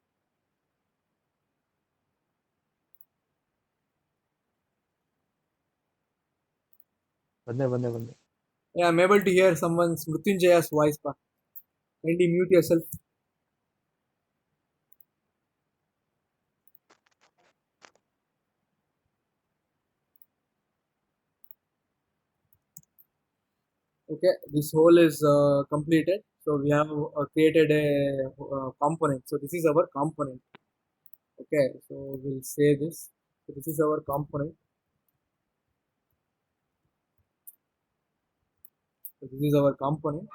बंदे बंदे बंदे Yeah, I'm able to hear someone's Mrutyunjaya's voice. Pa. Kindly mute yourself. Okay, this whole is completed. So we have created a component. So this is our component. Okay, so we'll say this. So this is our component. So this is our component.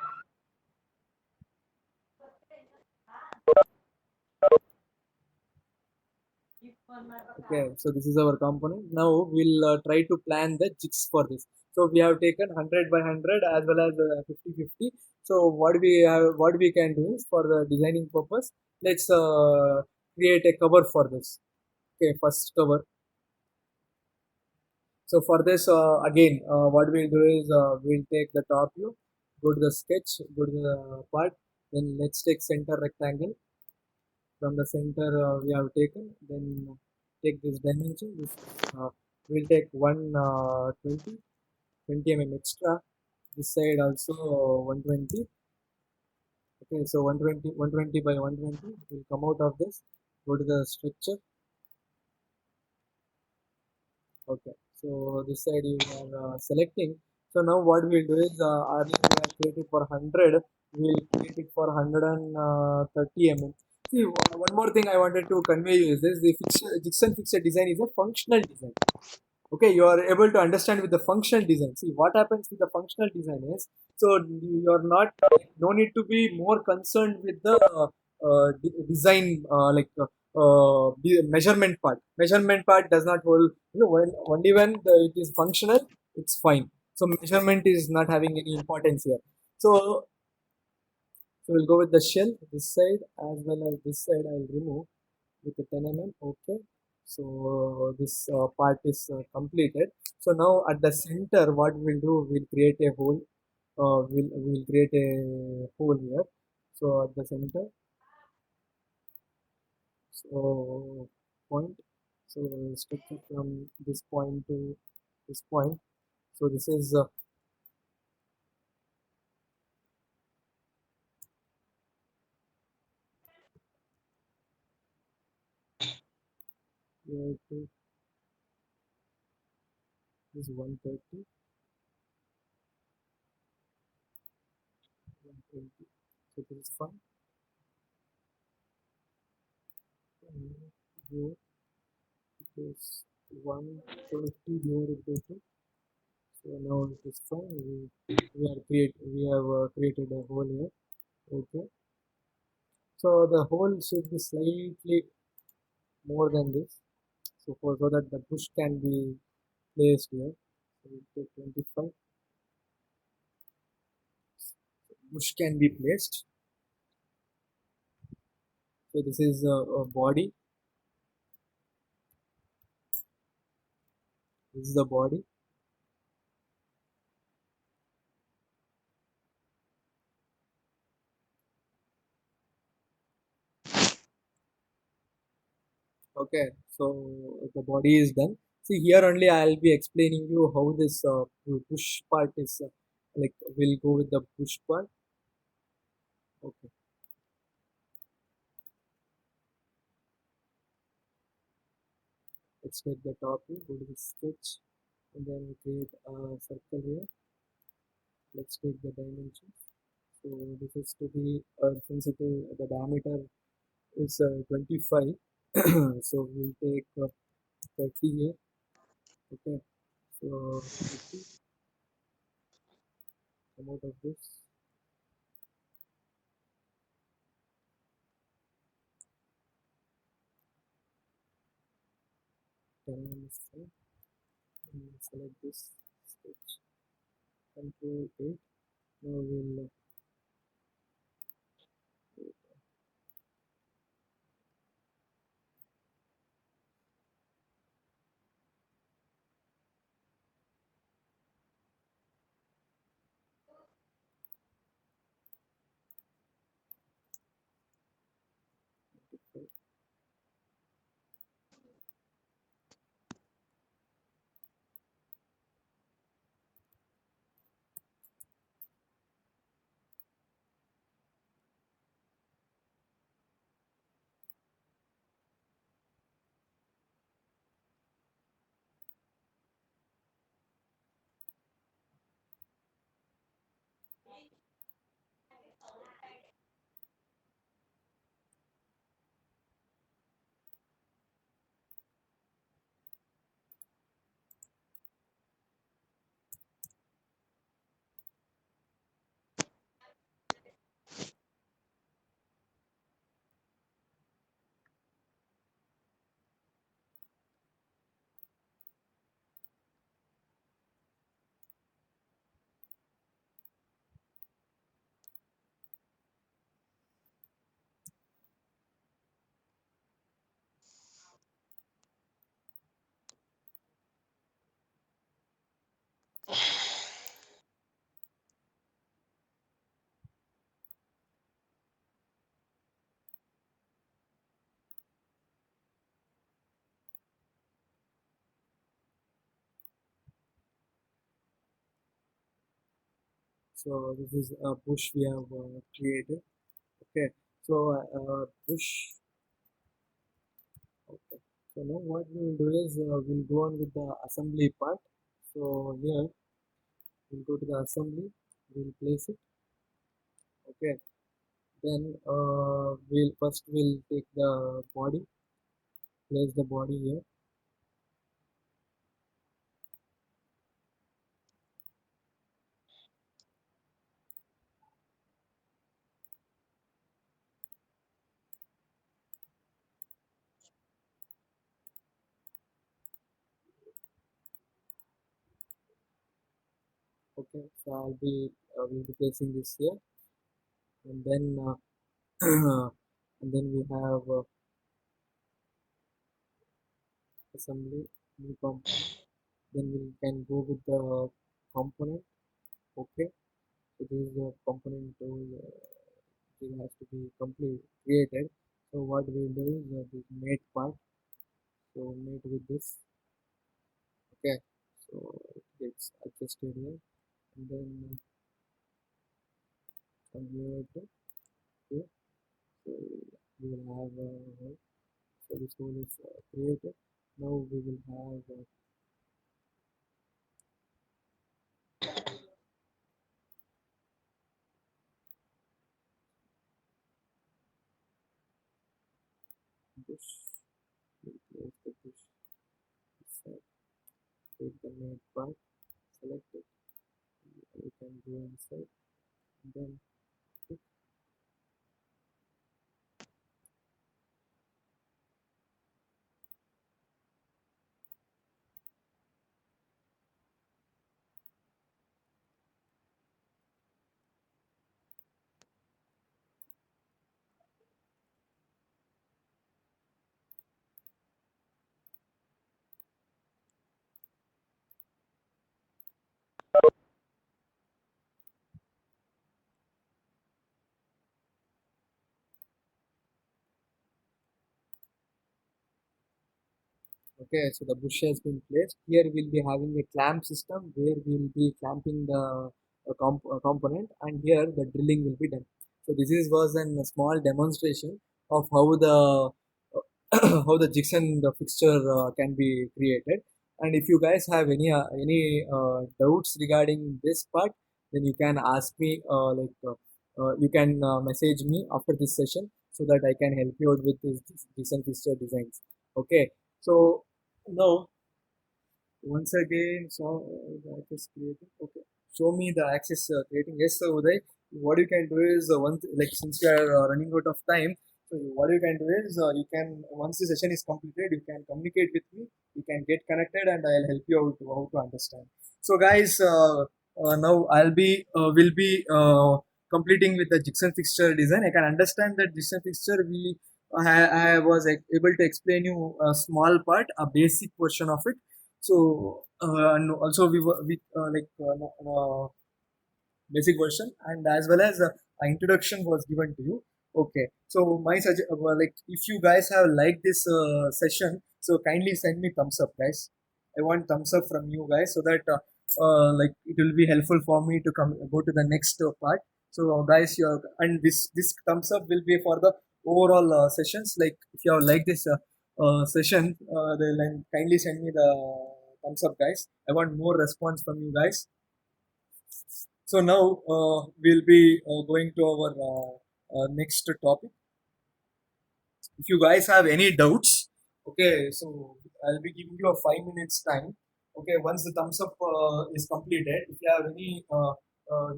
Okay, so this is our component. Now we'll try to plan the jigs for this. So we have taken 100 by 100 as well as 50-50. So what we can do is for the designing purpose, let's create a cover for this. Okay, first cover. So for this, again, what we'll do is we'll take the top view, go to the sketch, go to the part, then let's take center rectangle. From the center we have taken, then take this dimension. We'll take 20 mm extra. This side also 120. Okay, so 120 by 120 will come out of this. Go to the structure. Okay, so this side you are selecting. So now what we'll do is earlier we have created for 100, we'll create it for 130 mm. See, one more thing I wanted to convey you is this: the Dixon fixed design is a functional design. Okay, you are able to understand with the functional design. See, what happens with the functional design is, so you're not, no need to be more concerned with the design, the measurement part does not hold, only when it is functional, it's fine. So measurement is not having any importance here. So so we'll go with the shell this side as well as this side. I'll remove with the 10 mm. Okay, so this part is completed. So now at the center, what we'll do, we'll create a hole. We'll create a hole here. So at the center, so point. So structure from this point to this point. So this is here to this 130, 120. So this is fine. And here this. 120 divided by 2. So now it is fine. We have created a hole here. Okay. So the hole should be slightly more than this. So that the bush can be placed here. So we take 25. Bush can be placed. So this is a body. This is the body. Okay, so the body is done. See here only I'll be explaining you how this push part is like we'll go with the push part. Okay, let's take the top view, go to the sketch, and then we create a circle here. Let's take the dimensions. So this is to be since it is the diameter is 25, so we'll take 30 here. Okay, so 30 come out of this. 10 minus 5. And select this sketch. Control 8. Now we'll uh, 25. So this is a bush we have created. Okay, so bush. Okay, so now what we will do is we'll go on with the assembly part. So here we'll go to the assembly. We'll place it. Okay, then we'll take the body. Place the body here. Okay, so we'll be placing this here, and then and then we have assembly new component. Then we can go with the component. Okay, so this is the component tool. It has to be complete created. So what we'll do is this mate part. So mate with this. Okay, so it gets adjusted here, and then from here to here. So we will have so this one is created. Now we will have bush. We'll place the bush inside. Take the made part, select it. You can go inside and then tick. Okay, so the bush has been placed. Here we'll be having a clamp system where we'll be clamping the component, and here the drilling will be done. So this is was a small demonstration of how the how the jigsaw the fixture can be created. And if you guys have any doubts regarding this part, then you can ask me you can message me after this session so that I can help you out with this jigsaw fixture designs. Okay, so now, once again, so the axis creating. Okay, show me the axis creating. Yes, so Uday, what you can do is like since we are running out of time, so what you can do is you can once the session is completed, you can communicate with me. You can get connected, and I'll help you out to how to understand. So, guys, now will be completing with the jigsaw fixture design. I can understand that jigsaw fixture I was able to explain you a small part, a basic portion of it. So and also we like basic version, and as well as an introduction was given to you. Okay, so like if you guys have liked this session, so kindly send me thumbs up, guys. I want thumbs up from you guys so that like it will be helpful for me to come go to the next part. So guys, your and this thumbs up will be for the overall sessions. Like if you have liked this session, then kindly send me the thumbs up, guys. I want more response from you guys. So now we'll be going to our next topic. If you guys have any doubts, okay, so I'll be giving you a 5 minutes time. Okay, once the thumbs up is completed, if you have any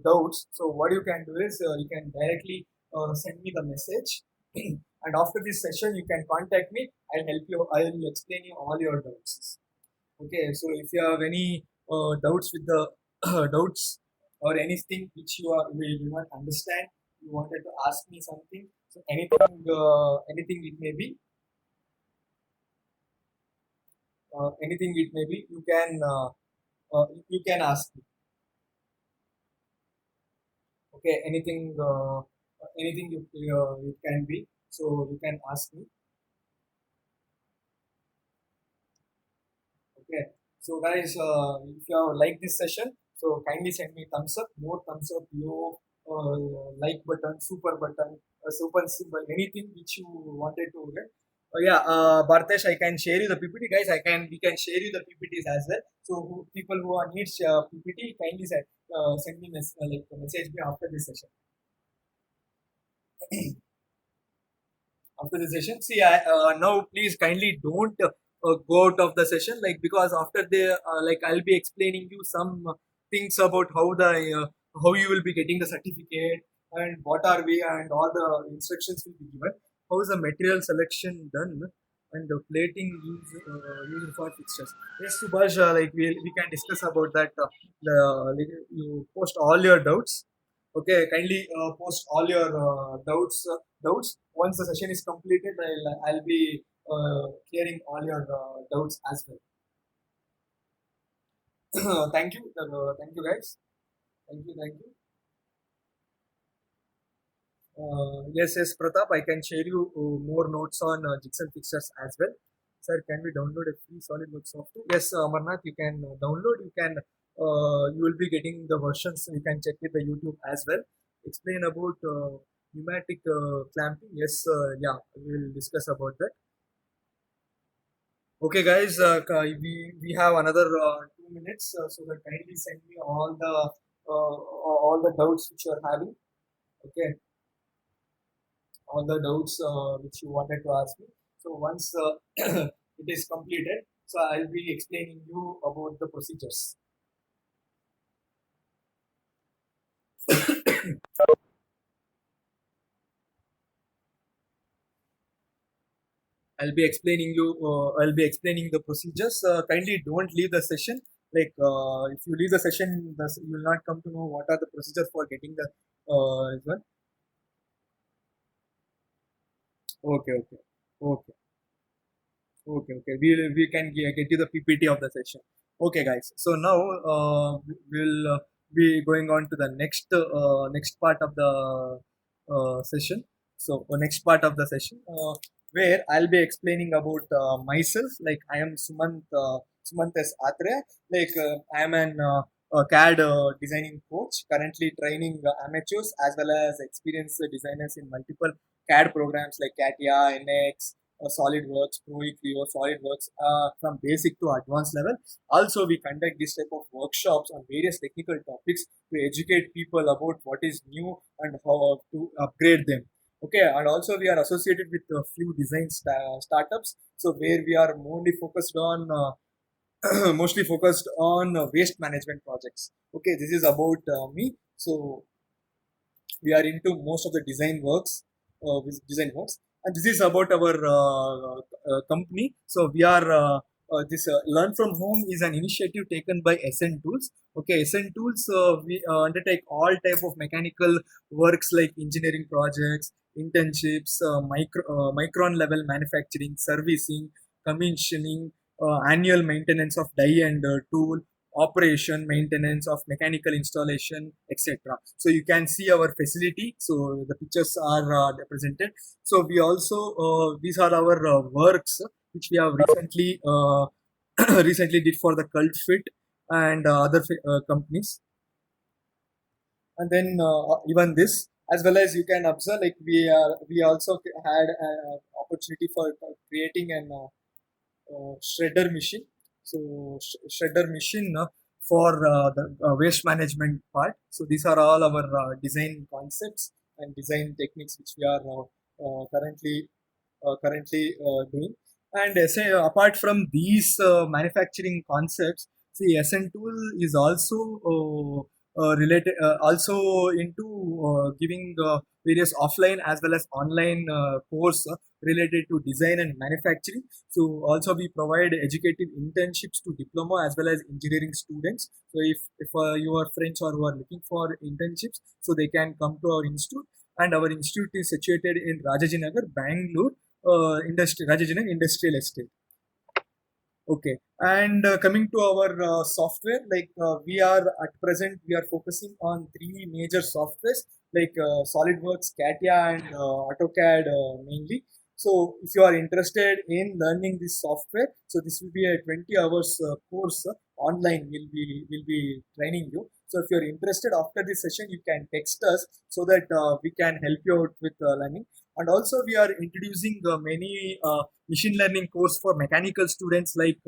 doubts, so what you can do is you can directly send me the message, and after this session, you can contact me. I'll help you. I'll explain you all your doubts. Okay, so if you have any doubts with the doubts or anything which you do not understand, you wanted to ask me something. So anything it may be, you can ask me. Okay, anything it can be. So you can ask me. Okay. So guys, if you have liked this session, so kindly send me thumbs up, more thumbs up, your like button, super symbol, anything which you wanted to get. Yeah, Bhartesh, I can share you the PPT, guys. We can share you the PPTs as well. So people who are needs PPT, kindly send me like message me after this session. After the session. See, now please kindly don't go out of the session, like because after the like I'll be explaining you some things about how you will be getting the certificate and what are we and all the instructions will be given. How is the material selection done and the plating used for fixtures. Yes, Subhash, like we can discuss about that. Like you post all your doubts. Okay, kindly post all your doubts. Once the session is completed, I'll be clearing all your doubts as well. Thank you, guys. Thank you. Yes, Pratap. I can share you more notes on jigsaw fixtures as well. Sir, can we download a free SolidWorks software? Yes, Amarnath, you can download. You will be getting the versions. You can check with the YouTube as well. Explain about pneumatic clamping. Yes, yeah, we will discuss about that. Okay, guys, we have another 2 minutes, so that kindly send me all the doubts which you are having. Okay, all the doubts which you wanted to ask me. So once it is completed, So I'll be explaining you about the procedures. I'll be explaining the procedures. Kindly don't leave the session. Like if you leave the session, you will not come to know what are the procedures for getting the this one. Okay, okay, okay, okay. We can get you the PPT of the session. Okay, guys. So now we'll be going on to the next part of the session. So next part of the session, where I'll be explaining about myself. Like I am Sumant S. Atre. Like I am an a CAD designing coach, currently training amateurs as well as experienced designers in multiple CAD programs like CATIA, NX, SolidWorks, Creo, Creo, SolidWorks, from basic to advanced level. Also, we conduct this type of workshops on various technical topics to educate people about what is new and how to upgrade them. Okay, and also we are associated with a few design startups. So where we are mostly focused on waste management projects. Okay, this is about me. So we are into most of the design works, and this is about our company. So we are this learn from home is an initiative taken by SN Tools. Okay, SN Tools, we undertake all type of mechanical works like engineering projects, internships, micron level manufacturing, servicing, commissioning, annual maintenance of die and tool, operation, maintenance of mechanical installation, etc. So you can see our facility. So the pictures are represented. So we also these are our works which we have recently recently did for the Cult Fit and other companies. And then even this, as well as you can observe, like we also had an opportunity for creating an shredder machine. So shredder machine for the waste management part. So these are all our design concepts and design techniques which we are currently doing. And say apart from these manufacturing concepts, see SN Tool is also into giving various offline as well as online course related to design and manufacturing. So also we provide educative internships to diploma as well as engineering students. So if your friends or who are looking for internships, so they can come to our institute. And our institute is situated in Rajajinagar, Bangalore, Rajajinagar Industrial Estate. Okay, and coming to our software, like we are at present, we are focusing on three major softwares like SolidWorks, CATIA, and AutoCAD mainly. So, if you are interested in learning this software, so this will be a 20 hours course online. Will be training you. So, if you are interested after this session, you can text us so that we can help you out with learning. And also, we are introducing many machine learning course for mechanical students like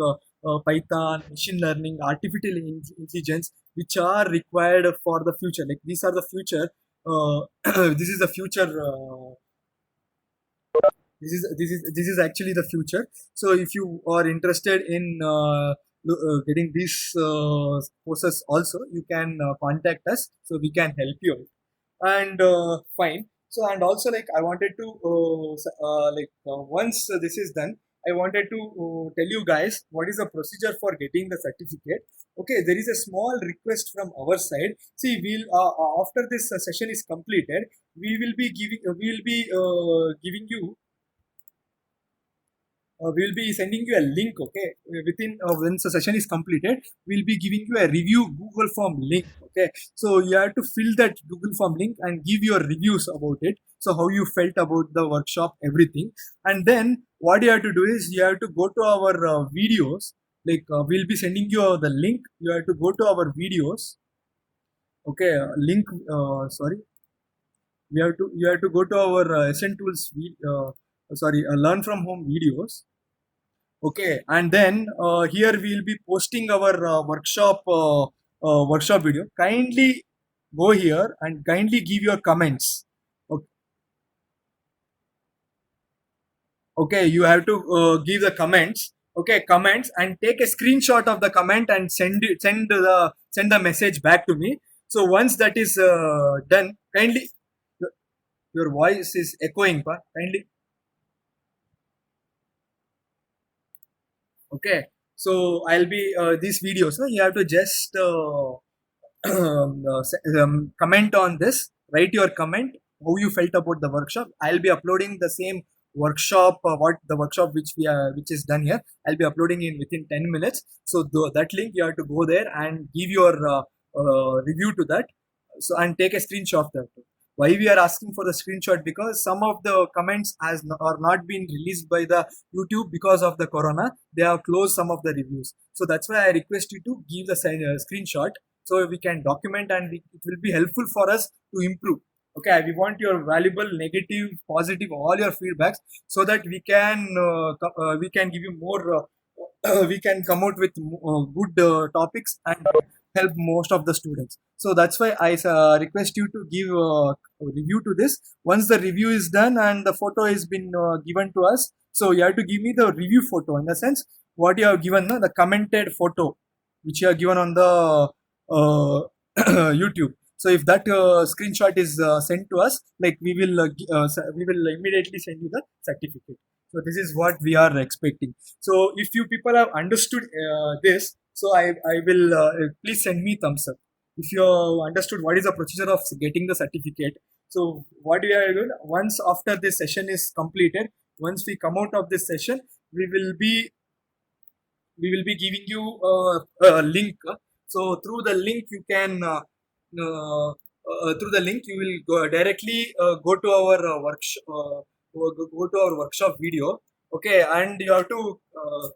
Python, machine learning, artificial intelligence, which are required for the future. Like these are the future. This is the future. This is actually the future. So if you are interested in getting these courses, also you can contact us so we can help you out. And fine. So and also like I wanted to once this is done, I wanted to tell you guys what is the procedure for getting the certificate. Okay, there is a small request from our side. See, we'll after this session is completed, we will be giving you we'll be sending you a link. Okay, within once the session is completed, we'll be giving you a review Google form link. Okay, so you have to fill that Google form link and give your reviews about it. So how you felt about the workshop, everything. And then what you have to do is you have to go to our videos. Like we'll be sending you the link. You have to go to our videos. Okay, link, sorry, you have to go to our SN Tools learn from home videos. Okay, and then here we will be posting our workshop video. Kindly go here and kindly give your comments. Okay, okay, you have to give the comments okay, comments, and take a screenshot of the comment and send the message back to me. So once that is done, kindly, your voice is echoing, pa. Kindly, okay. So I'll be these videos. No, you have to just comment on this. Write your comment. How you felt about the workshop. I'll be uploading the same workshop. What the workshop which is done here. I'll be uploading in within 10 minutes. So that link you have to go there and give your review to that. So and take a screenshot of that. Why we are asking for the screenshot? Because some of the comments are not been released by the YouTube because of the corona. They have closed some of the reviews. So that's why I request you to give the screenshot so we can document, and it will be helpful for us to improve. Okay, we want your valuable, negative, positive, all your feedbacks, so that we can give you more. We can come out with good topics and help most of the students. So that's why I request you to give a review to this. Once the review is done and the photo has been given to us, so you have to give me the review photo, in the sense what you have given, no, the commented photo which you have given on the uh, YouTube. So if that screenshot is sent to us, like we will immediately send you the certificate. So this is what we are expecting. So if you people have understood this, so I will please send me thumbs up. If you understood what is the procedure of getting the certificate. So what we are doing, once after this session is completed, once we come out of this session, we will be giving you a link. So through the link you can through the link you will directly go to our go to our workshop video. Okay, and you have to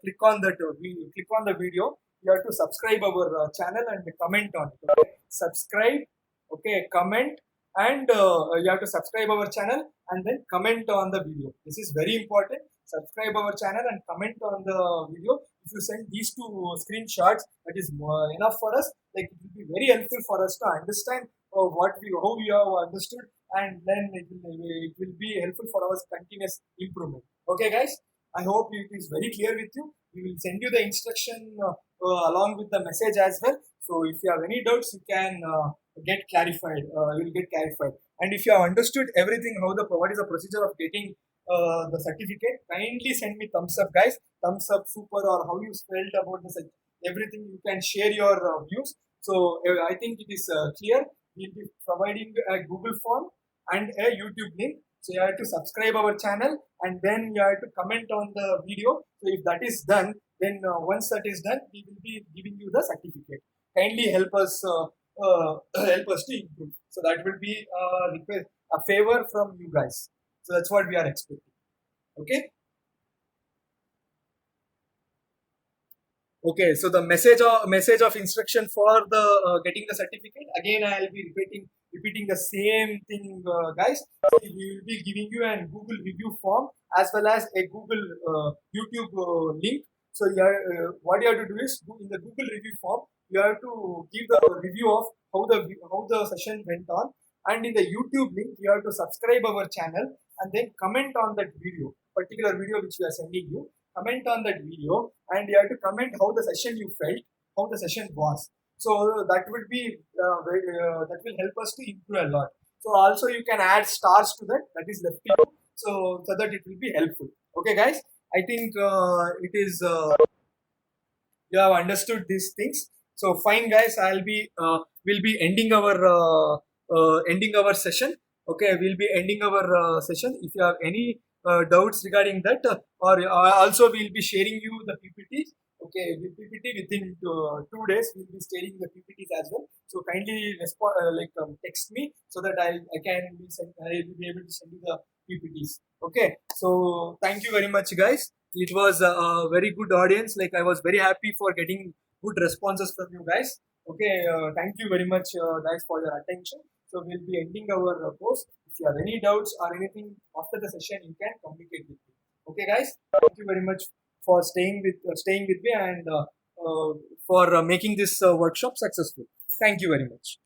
click on that. Click on the video. You have to subscribe our channel and comment on it. Okay? Subscribe. Okay, comment, and you have to subscribe our channel and then comment on the video. This is very important. Subscribe our channel and comment on the video. If you send these two screenshots, that is enough for us. Like, it will be very helpful for us to understand how we have understood, and then it will be helpful for our continuous improvement. Okay, guys. I hope it is very clear with you. We will send you the instruction along with the message as well. So if you have any doubts, you can get clarified. You will get clarified. And if you have understood everything, what is the procedure of getting the certificate, kindly send me thumbs up, guys. Thumbs up, super, or how you felt about this, everything. You can share your views. So I think it is clear. We'll be providing a Google form and a YouTube link. So you have to subscribe our channel, and then you have to comment on the video. So if that is done, then once that is done, we will be giving you the certificate. Kindly help us help us to improve. So that will be a favor from you guys. So that's what we are expecting. Okay. Okay. So the message of instruction for the getting the certificate. Again, I will be repeating the same thing, guys. So we will be giving you a Google review form as well as a Google YouTube link. So what you have to do is, in the Google review form, you have to give the review of how the session went on, and in the YouTube link, you have to subscribe our channel and then comment on that particular video which we are sending you. Comment on that video, and you have to comment how the session you felt, how the session was. So that will be that will help us to improve a lot. So also you can add stars to that. That is left to you. So that it will be helpful. Okay, guys. I think it is you have understood these things. So fine, guys. We'll be ending our session. Okay, we'll be ending our session. If you have any doubts regarding that, or also we'll be sharing you the PPTs. Okay, with PPT within 2 days, we'll be sharing the PPTs as well. So kindly text me so that I will be able to send you the PPTs. Okay, so thank you very much, guys. It was a very good audience. Like, I was very happy for getting good responses from you guys. Okay, thank you very much, guys, for your attention. So we'll be ending our course. If you have any doubts or anything after the session, you can communicate with me. Okay, guys. Thank you very much for staying with me, and for making this workshop successful. Thank you very much.